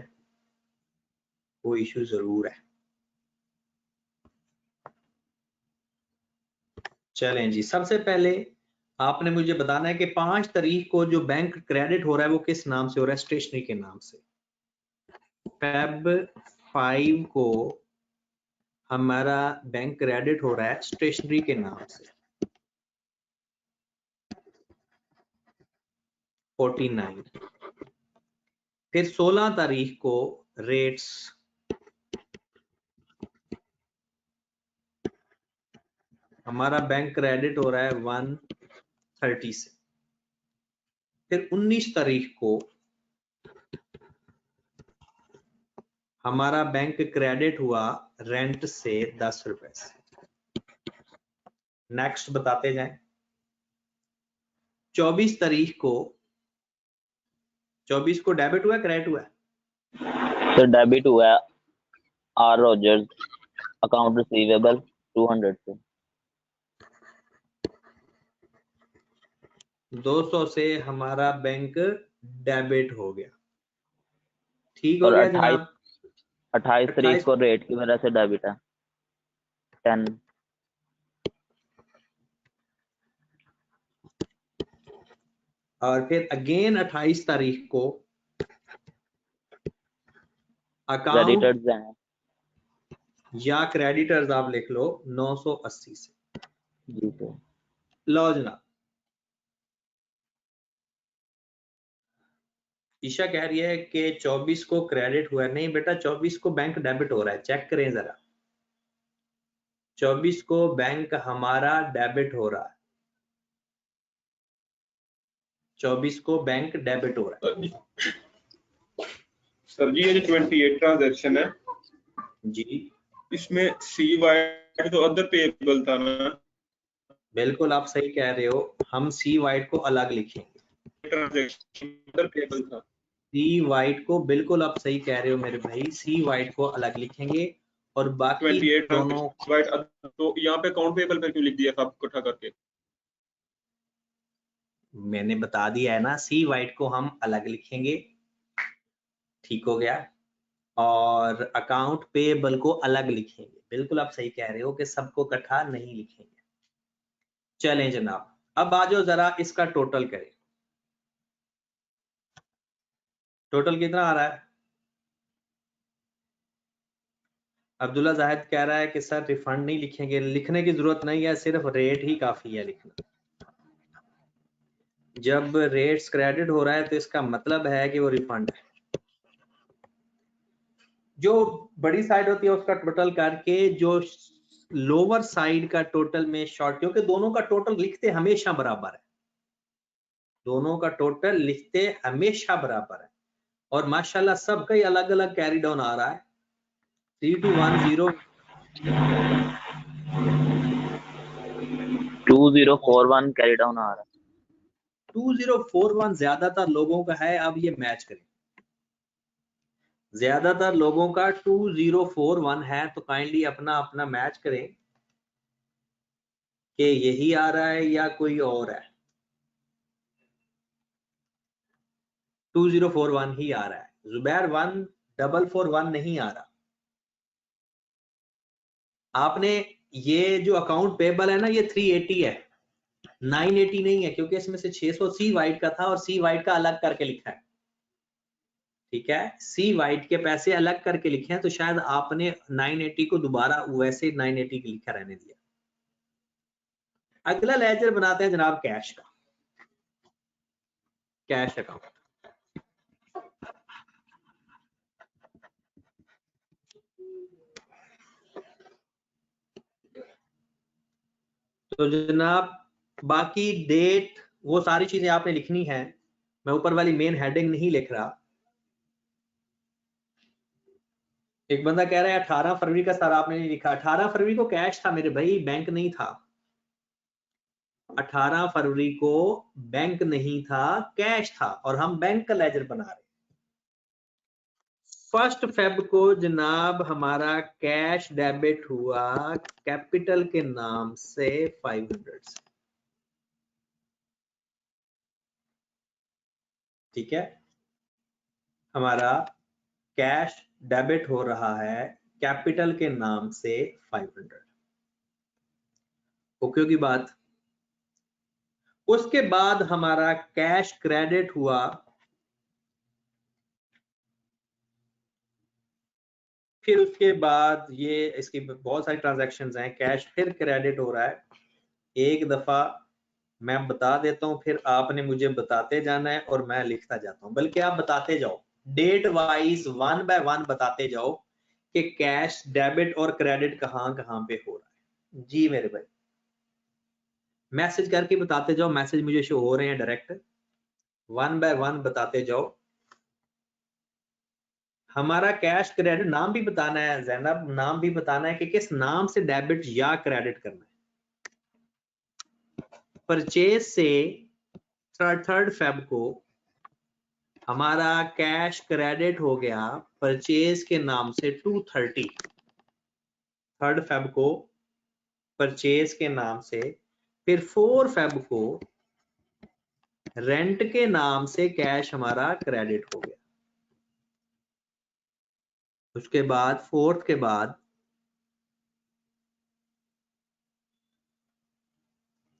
वो इशू जरूर है। चलें जी, सबसे पहले आपने मुझे बताना है कि 5 तारीख को जो बैंक क्रेडिट हो रहा है वो किस नाम से हो रहा है? स्टेशनरी के नाम से। फेब 5 को हमारा बैंक क्रेडिट हो रहा है स्टेशनरी के नाम से 49। फिर 16 तारीख को रेट्स हमारा बैंक क्रेडिट हो रहा है 130 से। फिर 19 तारीख को हमारा बैंक क्रेडिट हुआ रेंट से 10 रुपए से। नेक्स्ट बताते जाएं। 24 तारीख को 24 को डेबिट हुआ क्रेडिट हुआ? सर डेबिट हुआ है आर रोजर्स अकाउंट रिसीवेबल 200 से 200 से हमारा बैंक डेबिट हो गया। ठीक हो और गया जनाब। 28 तारीख को रेट की वजह से डेबिट है 10। और फिर अगेन 28 तारीख को अकाउंट क्रेडिटर्स हैं या क्रेडिटर्स आप लिख लो 980 से। जी सर। लो जनाब, ईशा कह रही है कि 24 को क्रेडिट हुआ है। नहीं बेटा, 24 को बैंक डेबिट हो रहा है, चेक करें जरा। 24 को बैंक हमारा डेबिट हो रहा है, 24 को बैंक डेबिट हो रहा है। सर जी ये जो 28 ट्रांजैक्शन है जी इसमें सी वाइड तो अदर पेएबल था ना? बिल्कुल आप सही कह रहे हो, हम सी वाइट को अलग लिखेंगे। ट्रांजैक्शन अदर पेएबल था। सी वाइट को बिल्कुल आप सही कह रहे हो मेरे भाई, सी वाइट को अलग लिखेंगे और बाकी 28 दोनों वाइड। तो यहाँ पे अकाउंट पेएबल पे क्यों लिख दिया सब इकट्ठा करके? मैंने बता दिया है ना, सी वाइट को हम अलग लिखेंगे। ठीक हो गया। और अकाउंट पेएबल को अलग लिखेंगे। बिल्कुल आप सही कह रहे हो कि सबको इकट्ठा नहीं लिखेंगे। चलें जनाब, अब आ जाओ जरा इसका टोटल करें। टोटल कितना आ रहा है? अब्दुल्ला जाहिद कह रहा है कि सर रिफंड नहीं लिखेंगे। लिखने की जरूरत नहीं है, सिर्फ रेट ही काफी है लिखना। जब रेट्स क्रेडिट हो रहा है तो इसका मतलब है कि वो रिफंड है। जो बड़ी साइड होती है उसका टोटल करके जो लोअर साइड का टोटल में शॉर्ट, क्योंकि दोनों का टोटल लिखते हमेशा बराबर है, दोनों का टोटल लिखते हमेशा बराबर है। और माशाल्लाह सबका ही अलग अलग कैरी डाउन आ रहा है। 3210 2041 कैरी डाउन आ रहा है। 2041 ज्यादातर लोगों का है। अब ये मैच करें, ज्यादातर लोगों का 2041 है, तो काइंडली अपना अपना मैच करें कि यही आ रहा है या कोई और है। 2041 ही आ रहा है। जुबैर 1441 नहीं आ रहा। आपने ये जो अकाउंट पेबल है ना, ये 380 है, 980 नहीं है, क्योंकि इसमें से 600 सी वाइट का था और सी वाइट का अलग करके लिखा है। ठीक है, सी वाइट के पैसे अलग करके लिखे हैं, तो शायद आपने 980 को दोबारा वैसे 980 के लिखा रहने दिया। अगला लेजर बनाते हैं जनाब कैश का, कैश अकाउंट। तो जनाब बाकी डेट वो सारी चीजें आपने लिखनी है, मैं ऊपर वाली मेन हेडिंग नहीं लिख रहा। एक बंदा कह रहा है 18 फरवरी का सर आपने नहीं लिखा। 18 फरवरी को कैश था मेरे भाई, बैंक नहीं था। 18 फरवरी को बैंक नहीं था, कैश था, और हम बैंक का लेजर बना रहे। 1 फेब को जनाब हमारा कैश डेबिट हुआ कैपिटल के नाम से 500 से। ठीक है, हमारा कैश डेबिट हो रहा है कैपिटल के नाम से 500। ओके की बात। उसके बाद हमारा कैश क्रेडिट हुआ फिर उसके बाद ये इसकी बहुत सारी ट्रांजैक्शंस हैं, कैश फिर क्रेडिट हो रहा है। एक दफा मैं बता देता हूं, फिर आपने मुझे बताते जाना है और मैं लिखता जाता हूं, बल्कि आप बताते जाओ डेट वाइज 1 बाय 1 बताते जाओ कि कैश डेबिट और क्रेडिट कहां कहां पे हो रहा है। जी मेरे भाई, मैसेज करके बताते जाओ, मैसेज मुझे शो हो रहे हैं डायरेक्ट, 1 बाय 1 बताते जाओ। हमारा कैश क्रेडिट नाम भी बताना है जैनब, नाम भी बताना है कि किस नाम से डेबिट या क्रेडिट करना है। परचेज से 3 फेब को हमारा कैश क्रेडिट हो गया परचेज के नाम से 230। 3 फेब को परचेज के नाम से, फिर 4 फेब को रेंट के नाम से कैश हमारा क्रेडिट हो गया। उसके बाद 4th के बाद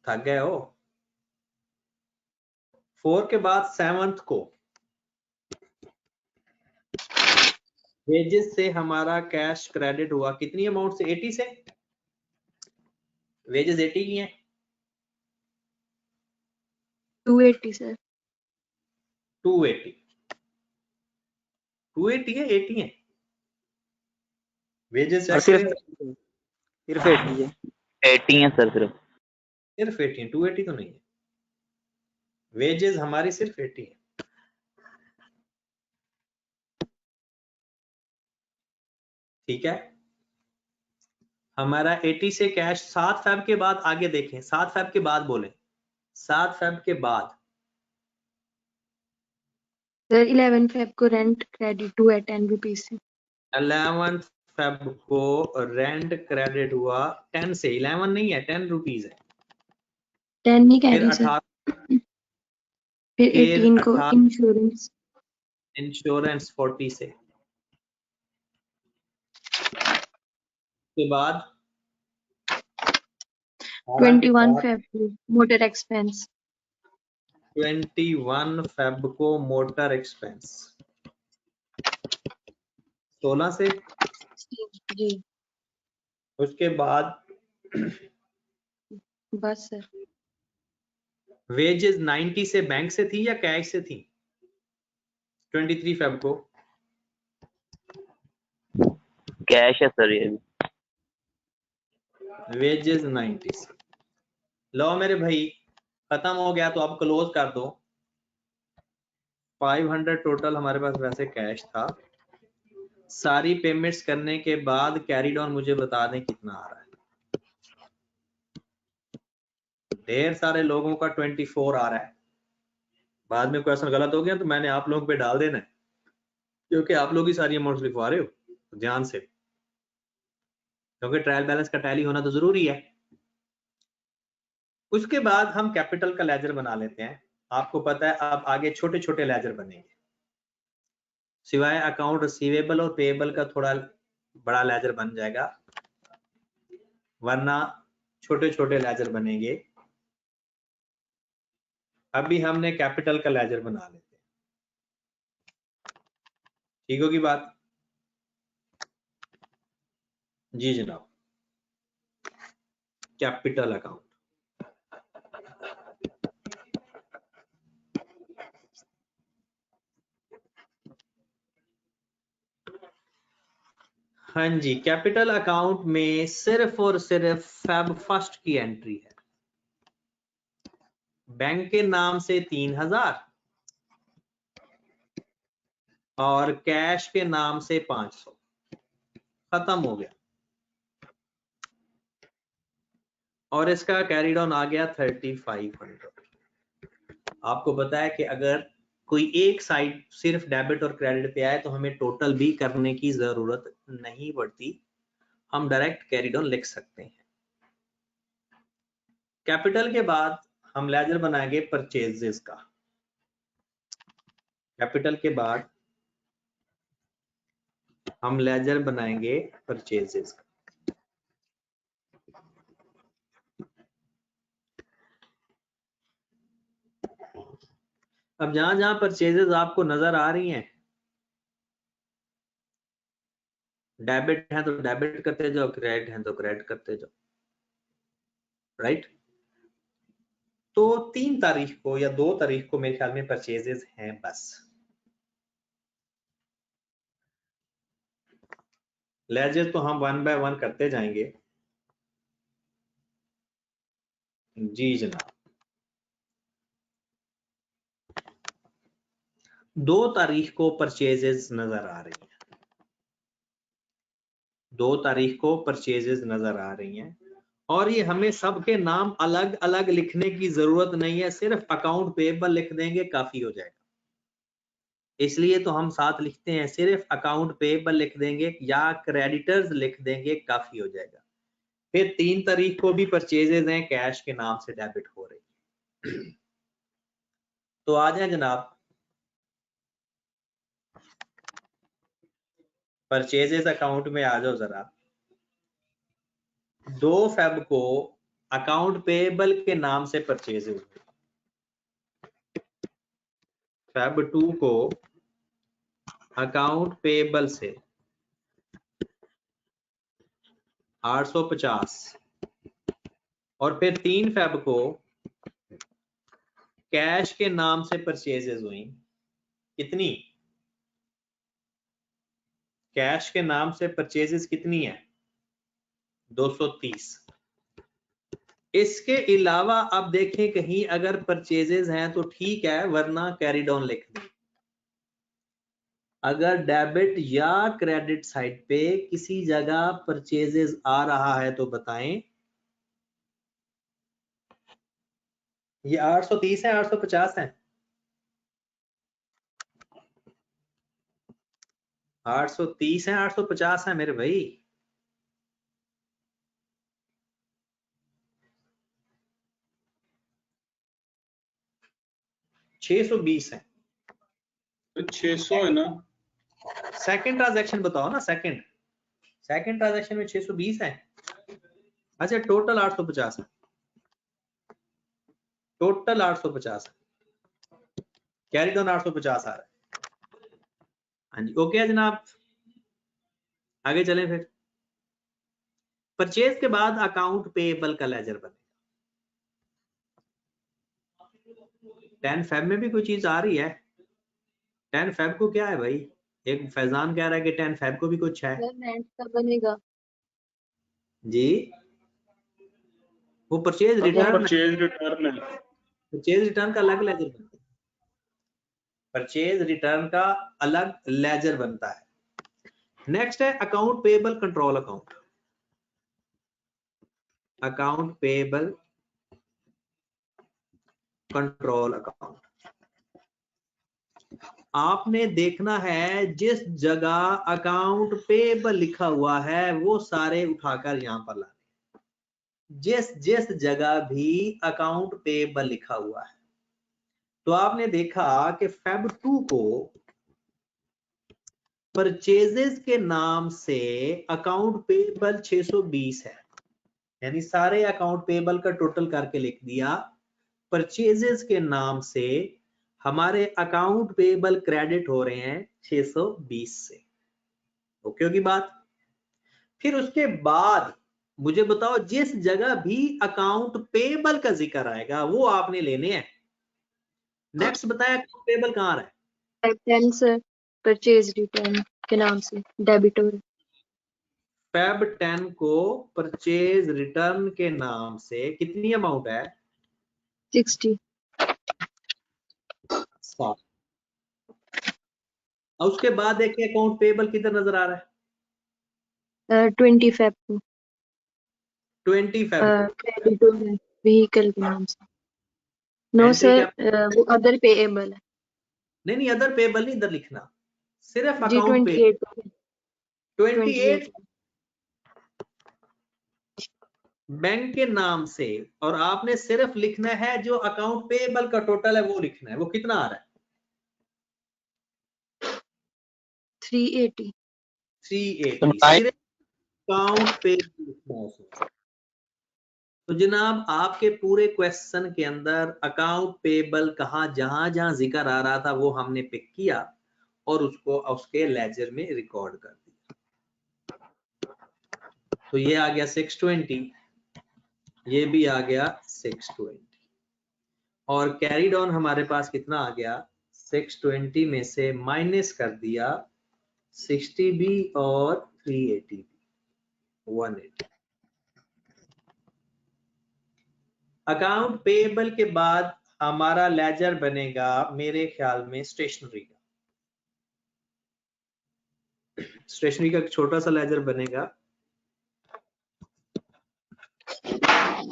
थक गए हो, 4 के बाद 7th को वेजेस से हमारा कैश क्रेडिट हुआ कितनी अमाउंट से, 80 से। वेजेस 80 की हैं, 280 सर। 280 है 80 है वेजेस चेक सिर्फ करें। सिर्फ 80 है। 80 है सर सिर्फ। सिर्फ 80 है, 280 तो नहीं है। वेजेस हमारी सिर्फ 80 है। ठीक है, हमारा 80 से कैश 7 फेब के बाद आगे देखें, 7 फेब के बाद बोले, 7 फेब के बाद सर 11 फेब को रेंट क्रेडिट हुआ 10 रुपीज से। 11 फेब को रेंट क्रेडिट हुआ 10 से, 11 नहीं है 10 रुपीज है। 10 नहीं कह फिर रही सर। 18 फिर 18 को इंश्योरेंस। इंश्योरेंस 40 से, के बाद 21 फेब को मोटर एक्सपेंस। 21 फेब को मोटर एक्सपेंस 16 से। जी उसके बाद बस सर। वेजेस 90 से बैंक से थी या कैश से थी, 23 फेब को कैश है सर ये भी। वेजेस 90 से। लो मेरे भाई खत्म हो गया तो अब क्लोज कर दो। 500 टोटल हमारे पास वैसे कैश था। सारी पेमेंट्स करने के बाद कैरी ऑन मुझे बता दें कितना आ रहा है। ढेर सारे लोगों का 24 आ रहा है। बाद में क्वेश्चन गलत हो गया तो मैंने आप लोगों पे डाल देना है, क्योंकि आप लोग ही सारी अमाउंट लिखवा रहे हो, तो ध्यान से, क्योंकि ट्रायल बैलेंस का टैली होना तो जरूरी है। उसके बाद हम कैपिटल का लेजर बना लेते हैं। आपको पता है अब आगे छोटे छोटे लेजर बनेंगे, सिवाय अकाउंट रिसीवेबल और पेएबल का थोड़ा बड़ा लेजर बन जाएगा, वरना छोटे छोटे लेजर बनेंगे। अभी हमने कैपिटल का लेजर बना लेते हैं, ठीक होगी बात। जी जनाब, कैपिटल अकाउंट हाँ जी, कैपिटल अकाउंट में सिर्फ और सिर्फ फेब फर्स्ट की एंट्री है। बैंक के नाम से 3000 और कैश के नाम से 500, खत्म हो गया। और इसका कैरी डाउन आ गया 3500। आपको पता है कि अगर कोई एक साइड सिर्फ डेबिट और क्रेडिट पे आए तो हमें टोटल भी करने की जरूरत नहीं पड़ती, हम डायरेक्ट कैरी डाउन लिख सकते हैं। कैपिटल के बाद हम लेजर बनाएंगे परचेजेस का। कैपिटल के बाद हम लेजर बनाएंगे परचेजेस का। अब जहां जहां परचेजेस आपको नजर आ रही हैं, डेबिट है तो डेबिट करते जाओ, क्रेडिट है तो क्रेडिट करते जाओ, राइट। तो 3 तारीख को या 2 तारीख को मेरे ख्याल में परचेजेस हैं बस। लेजर तो हम 1 बाय 1 करते जाएंगे। जी जनाब, 2 तारीख को परचेजेस नजर आ रही हैं, 2 तारीख को परचेजेस नजर आ रही हैं। और ये हमें सबके नाम अलग अलग लिखने की जरूरत नहीं है, सिर्फ अकाउंट पेएबल लिख देंगे काफी हो जाएगा। इसलिए तो हम साथ लिखते हैं, सिर्फ अकाउंट पेएबल लिख देंगे या क्रेडिटर्स लिख देंगे काफी हो जाएगा। फिर 3 तारीख को भी परचेजेस हैं, कैश के नाम से डेबिट हो रही है। तो आ जाए जनाब, परचेजेस अकाउंट में आ जाओ जरा। 2 फेब को अकाउंट पेएबल के नाम से परचेज हुई, फेब 2 को अकाउंट पेएबल से 850 और फिर 3 फेब को कैश के नाम से परचेजेस हुई। कितनी? कैश के नाम से परचेजेस कितनी है? 230। इसके अलावा अब देखें कहीं अगर परचेजेस हैं तो ठीक है, वरना कैरी डाउन लिख दें। अगर डेबिट या क्रेडिट साइड पे किसी जगह परचेजेस आ रहा है तो बताएं। ये 830 है, 850 है? 830 है, 850 है मेरे भाई? $620 है। 600 है ना? सेकंड ट्रांजैक्शन बताओ ना, सेकंड ट्रांजैक्शन में 620 है। अच्छा, टोटल 850 है, टोटल 850 है, कैरी डाउन 850 आ रहा है। हाँ जी, ओके है जनाब, आगे चलें। फिर परचेज के बाद अकाउंट पेएबल का लेजर बनेगा। 10 फेब में भी कोई चीज आ रही है? 10 फेब को क्या है भाई? एक फैजान कह रहा है कि 10 फेब को भी कुछ है रेंट का बनेगा। जी। वो परचेज वो रिटर्न, परचेज रिटर्न है। परचेज रिटर्न का अलग लेजर बनता है, परचेज रिटर्न का अलग लेजर बनता है। नेक्स्ट है account payable control account. Account payable control account आपने देखना है, जिस जगह अकाउंट पेएबल लिखा हुआ है वो सारे उठाकर यहां पर लाने। जिस जगह भी अकाउंट पेएबल लिखा हुआ है, तो आपने देखा कि फेब 2 को परचेजेस के नाम से अकाउंट पेएबल 620 है, यानी सारे अकाउंट पेएबल का टोटल करके लिख दिया। परचेजेस के नाम से हमारे अकाउंट पेएबल क्रेडिट हो रहे हैं 620 से। ओके होगी बात? फिर उसके बाद मुझे बताओ, जिस जगह भी अकाउंट पेएबल का जिक्र आएगा वो आपने लेने हैं। नेक्स्ट बताया अकाउंट पेएबल कहाँ आ रहा है? फेब 10 से परचेज रिटर्न के नाम से डेबिट हो रहा है। फेब 10 को परचेज रिटर्न के नाम से कितनी अमाउंट है? 60। 7। और उसके बाद देखिए अकाउंट पेएबल किधर नजर आ रहा है? 20 फेब को 20 फेब क्रेडिट हो रहा है व्हीकल के नाम से। नो एंट्री सर, क्या? वो अदर पेएबल है नहीं, अदर पेएबल नहीं इधर लिखना, सिर्फ जी। अकाउंट पे 28 28 बैंक के नाम से, और आपने सिर्फ लिखना है जो अकाउंट पेएबल का टोटल है वो लिखना है। वो कितना आ रहा है? 380. 380 सिर्फ अकाउंट पेबल। तो जनाब आपके पूरे क्वेश्चन के अंदर अकाउंट पेबल कहाँ जहां जहां जिक्र आ रहा था वो हमने पिक किया और उसको उसके लेजर में रिकॉर्ड कर दिया। तो ये आ गया 620, ये भी आ गया 620 और कैरीड ऑन हमारे पास कितना आ गया 620 में से माइनस कर दिया 60 भी और 380 भी 180। अकाउंट पेएबल के बाद हमारा लेजर बनेगा मेरे ख्याल में स्टेशनरी का। स्टेशनरी का एक छोटा सा लेजर बनेगा।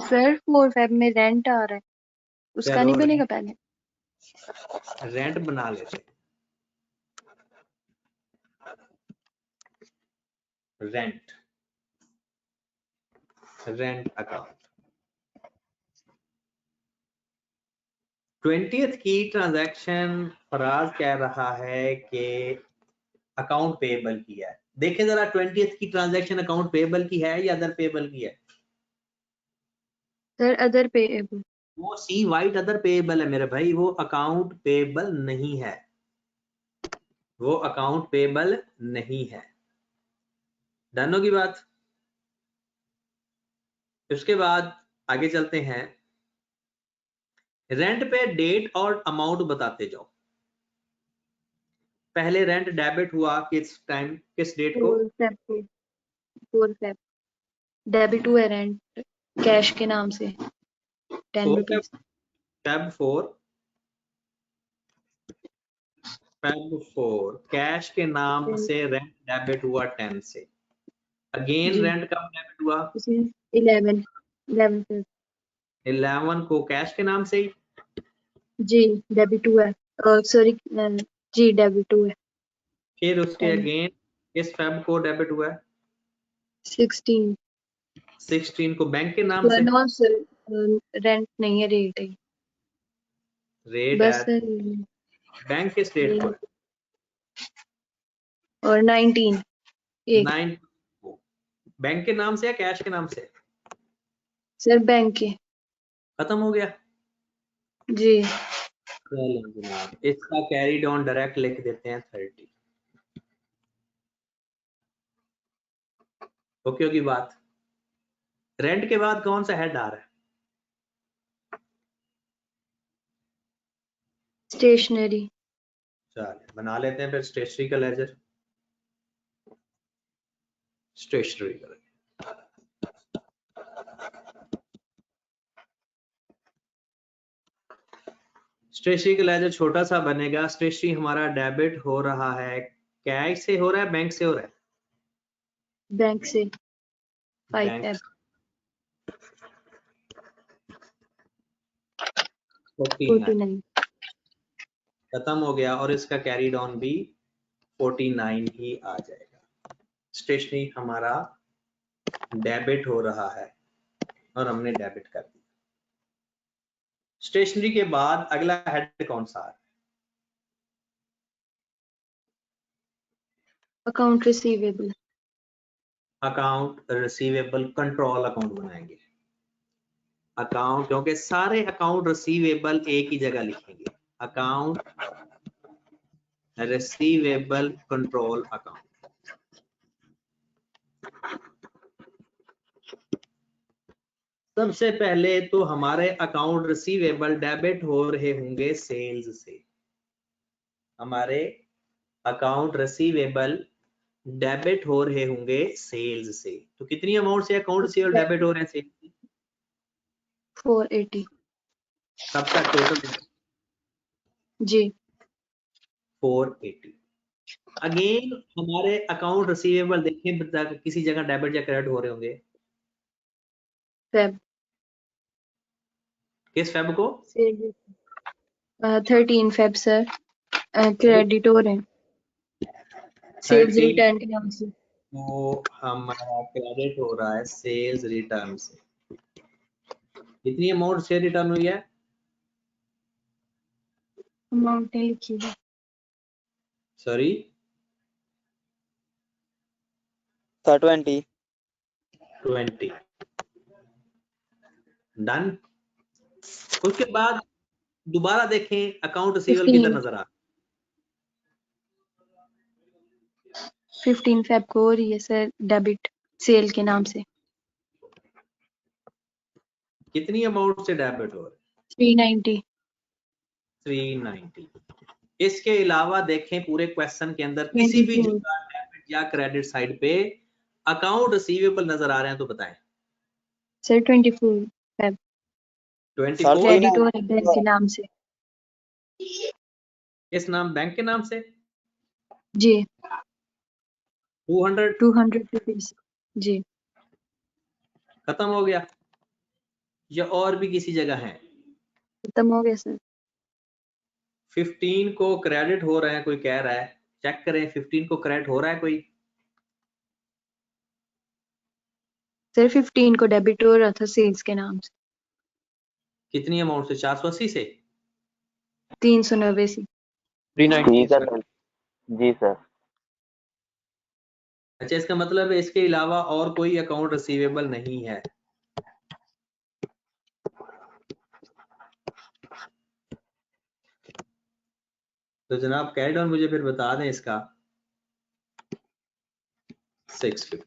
सर 4 फेब में रेंट आ रहा है, उसका नहीं चलो बनेगा पहले? रेंट बना लेते हैं। रेंट अकाउंट 20th की ट्रांजैक्शन फराज कह रहा है कि अकाउंट पेएबल की है। देखें जरा 20th की ट्रांजैक्शन अकाउंट पेएबल की है या अदर पेएबल की है? Sir other payable. वो सी वाइट अदर पेएबल है मेरे भाई, वो अकाउंट पेएबल नहीं है, वो अकाउंट पेएबल नहीं है। डन होगी बात। उसके बाद आगे चलते हैं। रेंट पे डेट और अमाउंट बताते जाओ। पहले रेंट डेबिट हुआ किस टाइम, किस डेट को? 4 फेब डेबिट हुआ रेंट कैश के नाम से 10 रुपीज। फेब 4 कैश के नाम से रेंट डेबिट हुआ 10 से। अगेन जी। रेंट कब डेबिट हुआ? 11 फेब 11 को कैश के नाम से ही। जी डेबिट हुआ है, सॉरी जी डेबिट हुआ है। फिर उसके 10 अगेन किस फेब को डेबिट हुआ है? 16 को बैंक के नाम से। नो सर रेंट नहीं है, रेट है रेट बस है। बैंक किस डेट को है? और 19 9 को। बैंक के नाम से या कैश के नाम से? सर बैंक के। खत्म हो गया। जी चलो जनाब इसका कैरी डाउन डायरेक्ट लिख देते हैं 30। ओके होगी बात। रेंट के बाद कौन सा हेड आ रहा है? स्टेशनरी। चलिए बना लेते हैं फिर स्टेशनरी का लेजर। स्टेशनरी का लेजर स्टेशनरी का लेजर छोटा सा बनेगा। स्टेशनरी हमारा डेबिट हो रहा है, कैश से हो रहा है बैंक से हो रहा है? बैंक से 5 बैंक फेब 49 खत्म हो गया और इसका कैरी डाउन भी 49 ही आ जाएगा। स्टेशनरी हमारा डेबिट हो रहा है और हमने डेबिट कर दिया। स्टेशनरी के बाद अगला हेड कौन सा है? Account receivable. Account receivable control account बनाएंगे। अकाउंट क्योंकि सारे अकाउंट रिसीवेबल एक ही जगह लिखेंगे। Account receivable control account. सबसे पहले तो हमारे अकाउंट रिसीवेबल डेबिट हो रहे होंगे सेल्स से। हमारे अकाउंट रिसीवेबल डेबिट हो रहे होंगे सेल्स से। तो कितनी अमाउंट से अकाउंट रिसीवेबल डेबिट हो रहे हैं सेल्स से? 480 सबका टोटल जी 480। अगेन हमारे अकाउंट रिसीवेबल देखें किसी जगह डेबिट या क्रेडिट हो रहे होंगे। फेब किस फेब को? 13 फेब सर क्रेडिट हो रहे हैं सेल्स 13 रिटर्न के नाम से। तो हमारा क्रेडिट हो रहा है सेल्स रिटर्न से। कितनी अमाउंट से रिटर्न हुई है? अमाउंट नहीं लिखी है। Sorry sir 20। 20 डन। उसके बाद दोबारा देखें अकाउंट रिसीवेबल किधर 15 नजर आ 15 फेब को हो रही है सर डेबिट सेल के नाम से कितनी अमाउंट से डेबिट हो रहा 390। है 390। इसके अलावा देखें पूरे क्वेश्चन के अंदर किसी भी 24 जगह डेबिट या क्रेडिट साइड पे अकाउंट रिसीवेबल नजर आ रहे हैं तो बताएं। सर 24 फेब 24 क्रेडिट हो रहा है बैंक के नाम से। इस नाम बैंक के नाम से जी 200 200 रुपीज जी खत्म हो गया या और भी किसी जगह है। खत्म हो गया सर। 15 को क्रेडिट हो रहा है कोई कह रहा है, चेक करें 15 को क्रेडिट हो रहा है कोई। सर 15 को डेबिट हो रहा था सेल्स के नाम से कितनी अमाउंट से 480 से 390 से। 390 ठीक है सर। सर। जी सर। अच्छा इसका मतलब है इसके अलावा और कोई अकाउंट रिसीवेबल नहीं है। तो जनाब कैरी ऑन मुझे फिर बता दें इसका 650।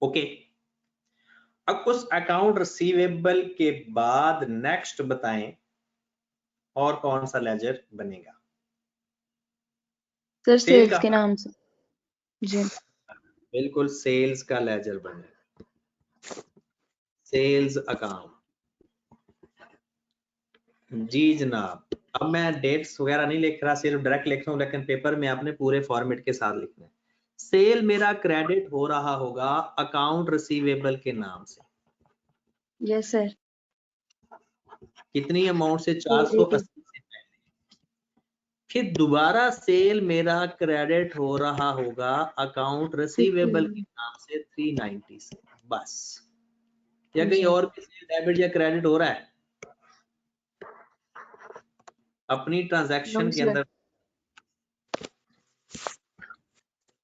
ओके अब उस अकाउंट रिसीवेबल के बाद नेक्स्ट बताएं और कौन सा लेजर बनेगा। सर सेल सेल्स का के नाम से जी बिल्कुल सेल्स का लेजर बनेगा, सेल्स अकाउंट। जी जनाब अब मैं डेट्स वगैरह नहीं लिख रहा, सिर्फ डायरेक्ट लिख रहा हूं, लेकिन पेपर में आपने पूरे फॉर्मेट के साथ लिखना है। सेल मेरा क्रेडिट हो रहा होगा अकाउंट रिसीवेबल के नाम से। Yes sir. कितनी अमाउंट से 480 से पहले। फिर दोबारा सेल मेरा क्रेडिट हो रहा होगा अकाउंट रिसीवेबल के नाम से 390 से। बस या कहीं और किसी डेबिट या क्रेडिट हो रहा है अपनी ट्रांजैक्शन के अंदर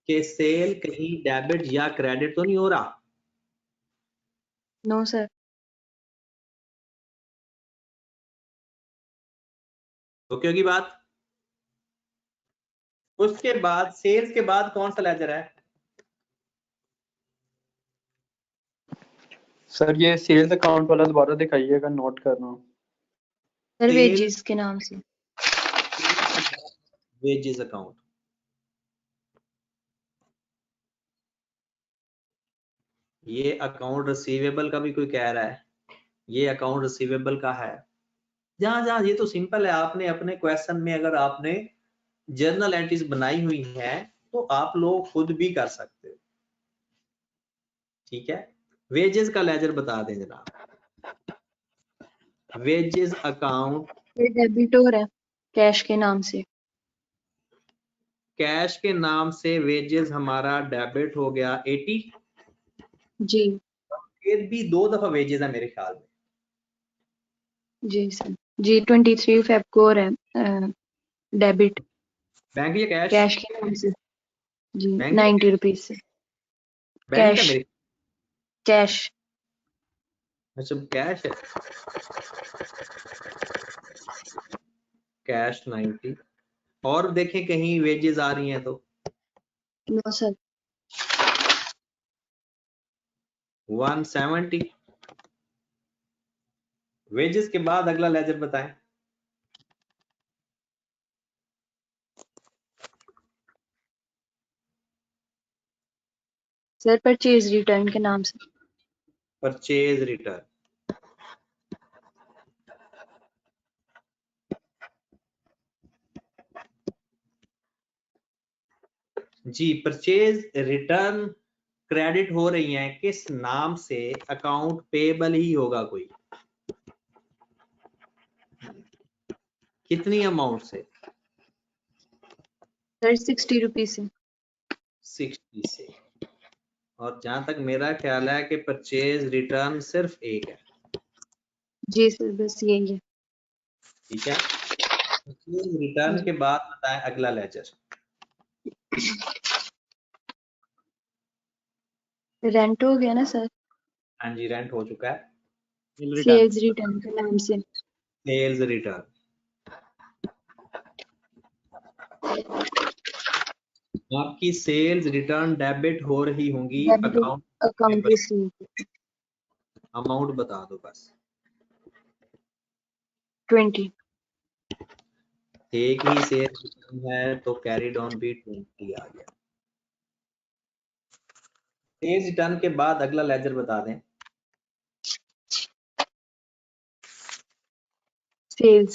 के सेल कहीं डेबिट या क्रेडिट तो नहीं हो रहा। No sir. ओके होगी बात। उसके बाद सेल्स के बाद कौन सा लेजर है। सर ये सेल्स अकाउंट वाला दोबारा दिखाइएगा, नोट कर रहा हूँ। सर वेजेस के नाम से वेजेस अकाउंट। ये अकाउंट रिसीवेबल का भी कोई कह रहा है, ये अकाउंट रिसीवेबल का है। जहां जहां ये तो सिंपल है, आपने अपने क्वेश्चन में अगर आपने जर्नल एंट्रीज बनाई हुई है तो आप लोग खुद भी कर सकते हो। ठीक है वेजेस का लेजर बता दें जनाब। वेजेस अकाउंट डेबिट हो रहा है कैश के नाम से। कैश के नाम से वेजेस हमारा डेबिट हो गया 80। जी फिर भी 2 दफा वेजेस है मेरे ख्याल में। जी सर जी 23 फेब को हो रहा है डेबिट बैंक या कैश। कैश के नाम से जी बैंक 90 रुपीज से। बैंक कैश है मेरे। कैश अच्छा कैश है, कैश 90। और देखें कहीं वेजेस आ रही हैं तो नो सर। 170। वेजेस के बाद अगला लेजर बताएं। सर परचेज रिटर्न के नाम से। Purchase return. जी परचेज रिटर्न क्रेडिट हो रही हैं किस नाम से। अकाउंट पेबल ही होगा कोई। कितनी अमाउंट से। सर 60 रुपीज से। 60 से। और जहां तक मेरा ख्याल है कि परचेज रिटर्न सिर्फ एक है। जी सर बस यही है। ठीक है परचेज रिटर्न के बाद बताएं अगला लेजर। रेंट हो गया ना सर, हाँ जी, रेंट हो चुका है। सेल्स रिटर्न के नाम से। सेल्स रिटर्न, आपकी सेल्स रिटर्न डेबिट हो रही होंगी अकाउंट। अकाउंट रिसीव अमाउंट बता दो बस। 20। एक ही सेल रिटर्न है तो कैरिड ऑन भी 20 आ गया। सेल्स रिटर्न के बाद अगला लेजर बता दें। सेल्स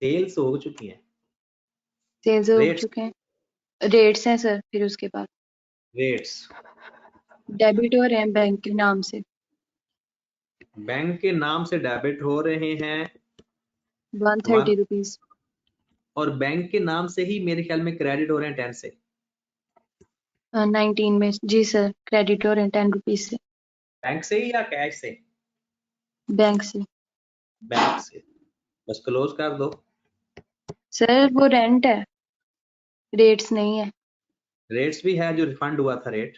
सेल्स हो चुकी है। सेल्स हो रेट्स, चुके हैं, रेट्स हैं सर। फिर उसके बाद रेट्स डेबिट हो रहे हैं बैंक के नाम से, बैंक के नाम से डेबिट हो रहे हैं 130 रुपीज। और बैंक के नाम से ही मेरे ख्याल में क्रेडिट हो रहे हैं 10 से। 19 में जी सर, क्रेडिट हो रहे हैं 10 रुपीज से, बैंक से ही या कैश से? बैंक से। बैंक से, बस क्लोज कर दो। सर वो रेंट है, रेट्स नहीं है। रेट्स भी है जो रिफंड हुआ था रेट,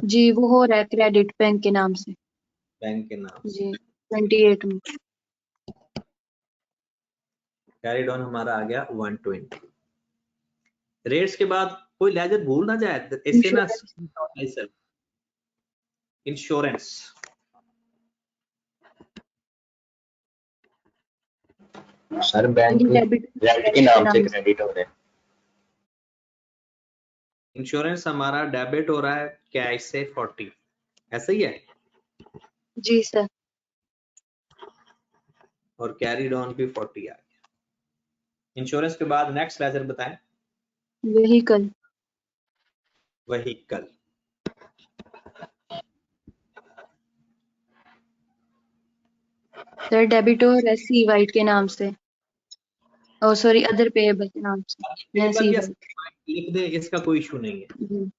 जी वो हो रहा है क्रेडिट बैंक के नाम से। बैंक के नाम से। जी 28 में। कैरिड ऑन हमारा आ गया 120। रेट्स के बाद कोई लेजर भूल ना जाए, इससे ना insurance. Sir bank debit rent के नाम से क्रेडिट हो रहे हैं। इंश्योरेंस हमारा डेबिट हो रहा है कैश से 40, ऐसा ही है। जी सर। और कैरिड ऑन भी 40 आ गया। इंश्योरेंस के बाद नेक्स्ट लेजर बताएं। व्हीकल व्हीकल, सर डेबिट हो रहा है सी वाइट के नाम से, ओ सॉरी अदर पेएबल के नाम से। पेबल या लिख दे, इसका कोई इशू नहीं है। जी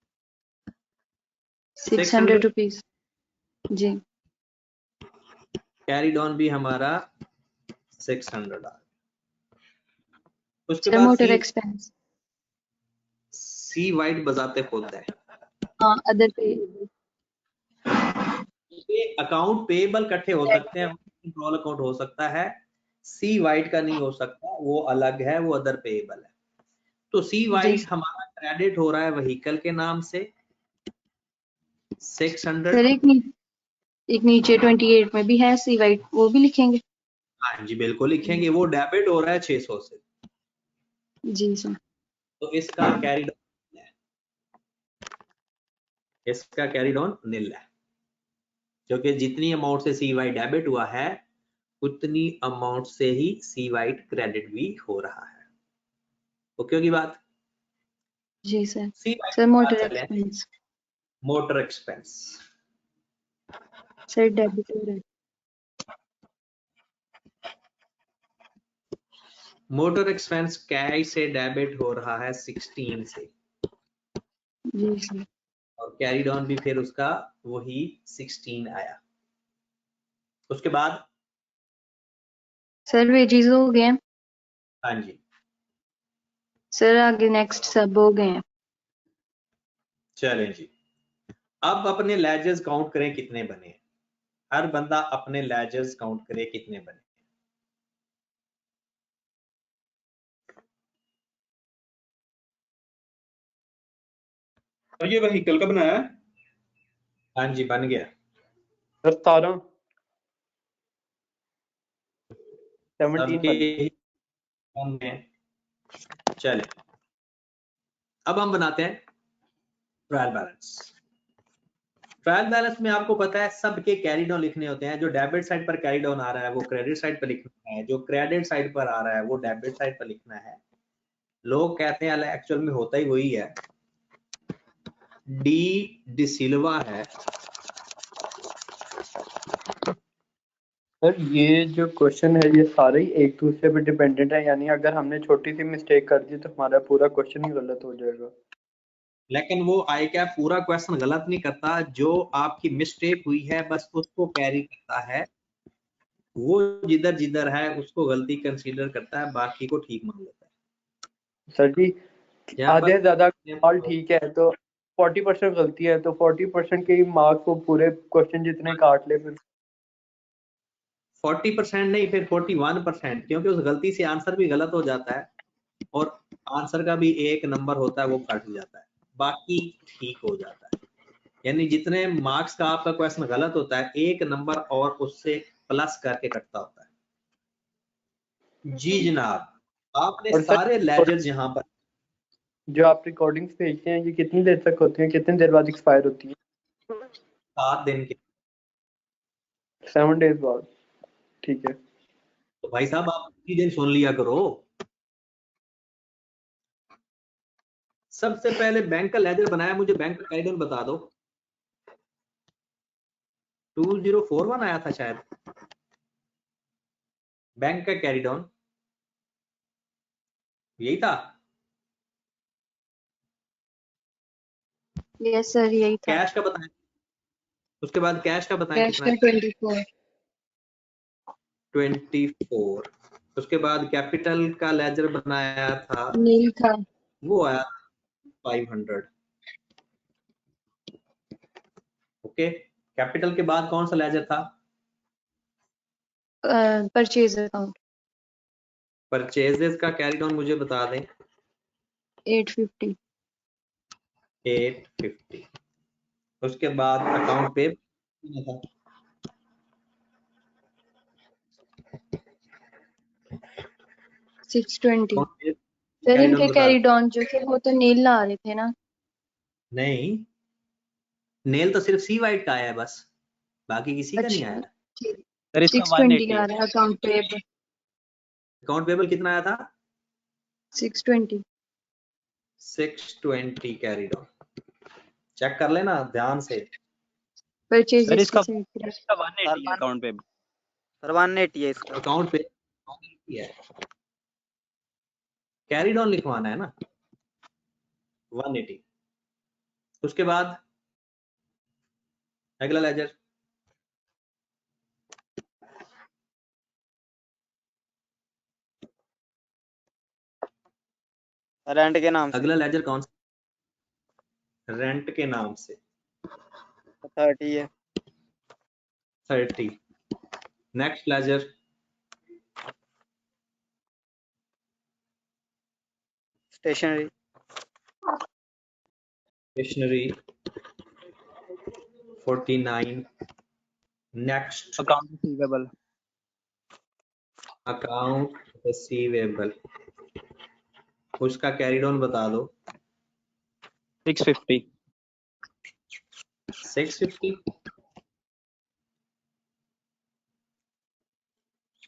600 रुपीज। जी कैरिड ऑन भी हमारा 600 आ गया। उसके सर बाद मोटर एक्सपेंस, सी वाइट बजाते खुद है। हाँ अदर पेएबल। अकाउंट पेएबल इकट्ठे हो सकते हैं, कंट्रोल अकाउंट हो सकता है, सी वाइट का नहीं हो सकता, वो अलग है, वो अदर पेएबल है। तो सी वाइट हमारा क्रेडिट हो रहा है व्हीकल के नाम से 600। सर एक नीचे 28 में भी है सी वाइट, वो भी लिखेंगे? हाँ जी बिल्कुल लिखेंगे, वो डेबिट हो रहा है 600 से। जी सर। तो इसका कैरिड ऑन है, इसका कैरिड ऑन निल है, क्योंकि जितनी अमाउंट से सी वाई डेबिट हुआ है उतनी अमाउंट से ही सी वाइट क्रेडिट भी हो रहा है। ओके होगी बात? जी सर। सी सर मोटर चलें। Expense, motor expense, sir debit हो रहा है। मोटर एक्सपेंस कैश से डेबिट हो रहा है 16 से, जी सर। और कैरिड ऑन भी फिर उसका वही 16 आया। उसके बाद सर वेजेस हो गए हैं। हाँ जी सर आगे नेक्स्ट सब हो गए हैं। चलें जी, अब अपने लेजर्स काउंट करें कितने बने। हर बंदा अपने लेजर्स काउंट करे कितने बने। और ये व्हीकल का बनाया है? हाँ जी बन गया। सर 17 17 सबके बन गए। चले अब हम बनाते हैं ट्रायल बैलेंस। ट्रायल बैलेंस में आपको पता है सबके कैरी डाउन लिखने होते हैं। जो डेबिट साइड पर कैरी डाउन आ रहा है वो क्रेडिट साइड पर लिखना है, जो क्रेडिट साइड पर आ रहा है वो डेबिट साइड पर लिखना है। लोग कहते हैं एक्चुअल में होता ही वही है। डी डिसिल्वा है। सर ये जो क्वेश्चन है ये सारे ही एक दूसरे पे डिपेंडेंट है, यानी अगर हमने छोटी सी मिस्टेक कर दी तो हमारा पूरा क्वेश्चन ही गलत हो जाएगा। लेकिन वो आई कैप पूरा क्वेश्चन गलत नहीं करता, जो आपकी मिस्टेक हुई है बस उसको कैरी करता है। वो जिधर जिधर है उसको गलती कंसीडर करता है, बाकी को ठीक मान लेता है। सर जी आधे से ज्यादा कॉल ठीक है तो 40% गलती है तो 40% के मार्क्स को पूरे क्वेश्चन जितने काट ले फिर 40% नहीं, फिर 41%, क्योंकि उस गलती से आंसर भी गलत हो जाता है और आंसर का भी एक नंबर होता है वो कट जाता है, बाकी ठीक हो जाता है। यानी जितने मार्क्स का आपका क्वेश्चन गलत होता है, एक नंबर और उससे प्लस करके कटता होता है। जी जनाब, आपने और सर सारे लेजर्स यहाँ पर जो आप रिकॉर्डिंग्स भेजते हैं ये कितनी देर तक होती हैं, कितनी देर बाद एक्सपायर होती है? 7 दिन के। 7 days बाद, ठीक है। तो भाई साहब आप उसी दिन सुन लिया करो। सबसे पहले बैंक का लेजर बनाया, मुझे बैंक का गाइडलाइन बता दो। 2041 आया था शायद बैंक का कैरी डाउन, यही था। यस सर यही था। कैश का बताएं, उसके बाद कैश का बताएं कैश कितना का है? 24। 24। उसके बाद कैपिटल का लेजर बनाया था, नील था। वो आया 500। ओके, कैपिटल के बाद कौन सा लेजर था? परचेज अकाउंट परचेजेस का कैरी डाउन मुझे बता दें। 850। 850। उसके बाद अकाउंट पे था 620। अकाउंट पे सर कैरी इनके डाउन बता कैरी दें। डाउन जो थे वो तो नील ला रहे थे ना। नहीं, नेल तो सिर्फ सी वाइट का आया है बस, बाकी किसी का नहीं अच्छा आया। ठीक। सर इसका 620 आ 180 रहा है अकाउंट पेबल। अकाउंट पेबल कितना आया था? 620। 620 कैरी डाउन। चेक कर लेना ध्यान से। सर परचेजेस इसका की साइड पे। इसका 180 है अकाउंट पे। सर 180 है इसका। अकाउंट पे है, कैरी डाउन लिखवाना है ना 180। उसके बाद अगला लेजर रेंट के नाम से अगला लेजर कौन सा? रेंट के नाम से 30 है। 30। Next ledger stationery stationery 49। Next account receivable account receivable, उसका कैरी डाउन बता दो। 650। 650।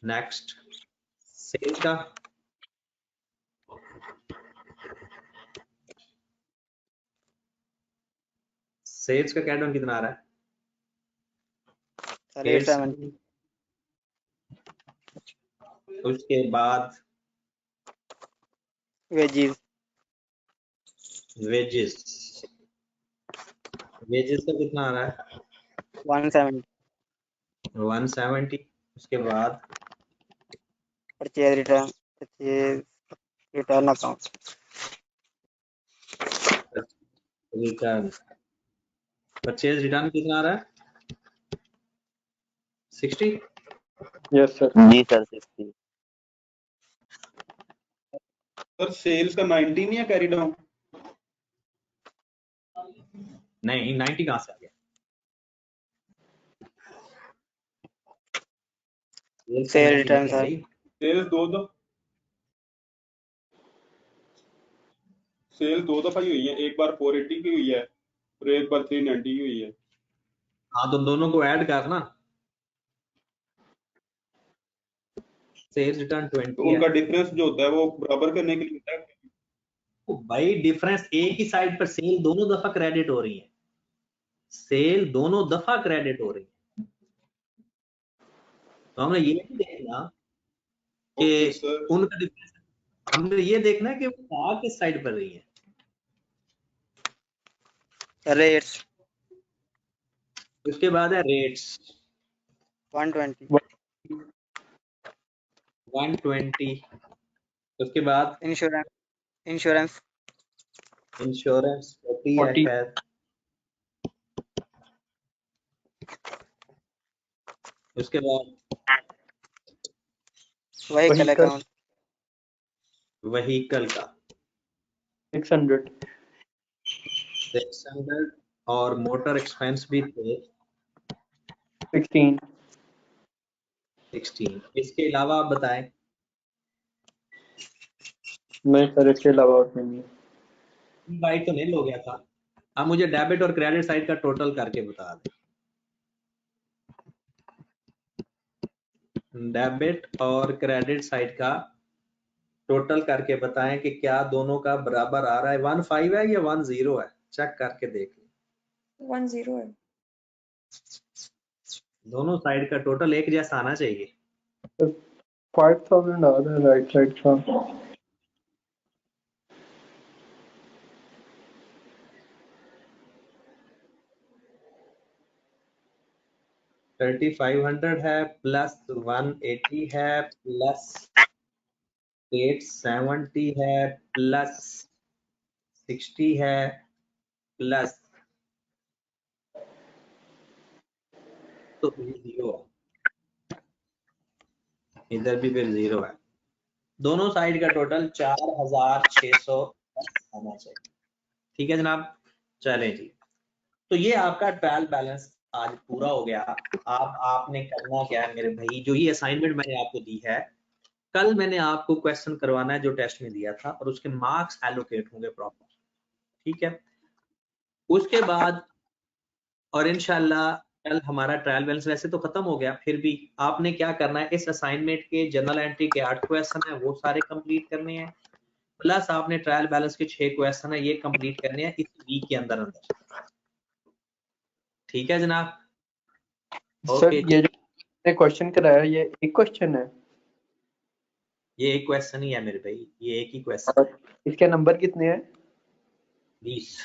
नेक्स्ट सेल का सेल्स का कैरी डाउन कितना आ रहा है? सर 870। उसके बाद वेजीज वेजेस, वेजेस का कितना आ रहा है? 170। 170। उसके बाद purchase return account return, purchase return कितना आ रहा है? 60। Yes sir. जी सर 60। सर सेल्स का 90 नहीं है कैरी डाउन? नहीं 90 कहां से आ गया? Cell return sir. सेल्स दो दफा ही हुई है, एक बार 480 की हुई है और एक बार 390 की हुई है। हाँ तो दोनों को ऐड करना, सेल्स रिटर्न 20 तो है। उनका डिफरेंस जो होता है वो बराबर करने के लिए होता है। तो भाई डिफरेंस एक ही साइड पर सेल दोनों दफा क्रेडिट हो रही है, सेल दोनों दफा क्रेडिट हो रही है। तो हमने ये नहीं देखना ओके कि सर। उनका डिफरेंस, हमने ये देखना है कि वो आ किस साइड पर रही है। रेट्स उसके बाद है रेट्स 120। 120। उसके बाद इंश्योरेंस इंश्योरेंस 40 है 40 खैर। उसके बाद व्हीकल Vehicle अकाउंट व्हीकल का 600 600 और मोटर एक्सपेंस भी थे 16 16। इसके अलावा आप बताएं। नहीं सर इसके अलावा और नहीं है। बाइक तो नहीं हो गया था। अब मुझे डेबिट और क्रेडिट साइड का टोटल करके बता दें। डेबिट और क्रेडिट साइड का टोटल करके बताएं कि क्या दोनों का बराबर आ रहा है। 15 है या 10 है, चेक करके देख लें। 10 है। दोनों साइड का टोटल एक जैसा आना चाहिए। 5000 आ रहा है राइट साइड का। $3500 है प्लस 180 है प्लस 870 है प्लस 60 है प्लस तो फिर 0 है, इधर भी फिर 0 है। दोनों साइड का टोटल 4600 आना चाहिए। ठीक है जनाब, चलें जी। तो ये आपका ट्रायल बैलेंस आज पूरा हो गया। अब आपने करना क्या है मेरे भाई, जो ये असाइनमेंट मैंने आपको दी है, कल मैंने आपको क्वेश्चन करवाना है जो टेस्ट में दिया था और उसके मार्क्स एलोकेट होंगे प्रॉपर। ठीक है, उसके बाद और इंशाल्लाह कल हमारा ट्रायल बैलेंस वैसे तो खत्म हो गया, फिर भी आपने क्या करना है, इस असाइनमेंट के जनरल एंट्री के 8 क्वेश्चन है वो सारे कंप्लीट करने हैं, प्लस आपने ट्रायल बैलेंस के 6 क्वेश्चन है ये कंप्लीट करने हैं इस वीक के अंदर अंदर। ठीक है जनाब, सर ये जो क्वेश्चन कराया ये एक क्वेश्चन है, ये एक क्वेश्चन ही है मेरे भाई, ये एक ही क्वेश्चन है। इसके नंबर कितने हैं? 20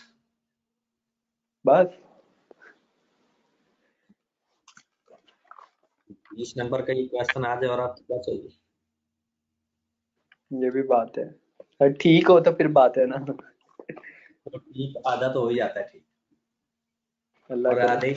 बस 20 नंबर का ये क्वेश्चन आ जाए और आपको क्या चाहिए। ये भी बात है सर, ठीक हो तो फिर बात है ना। तो ठीक आधा तो हो ही जाता है ठीक। अल्लाह और करे। आधे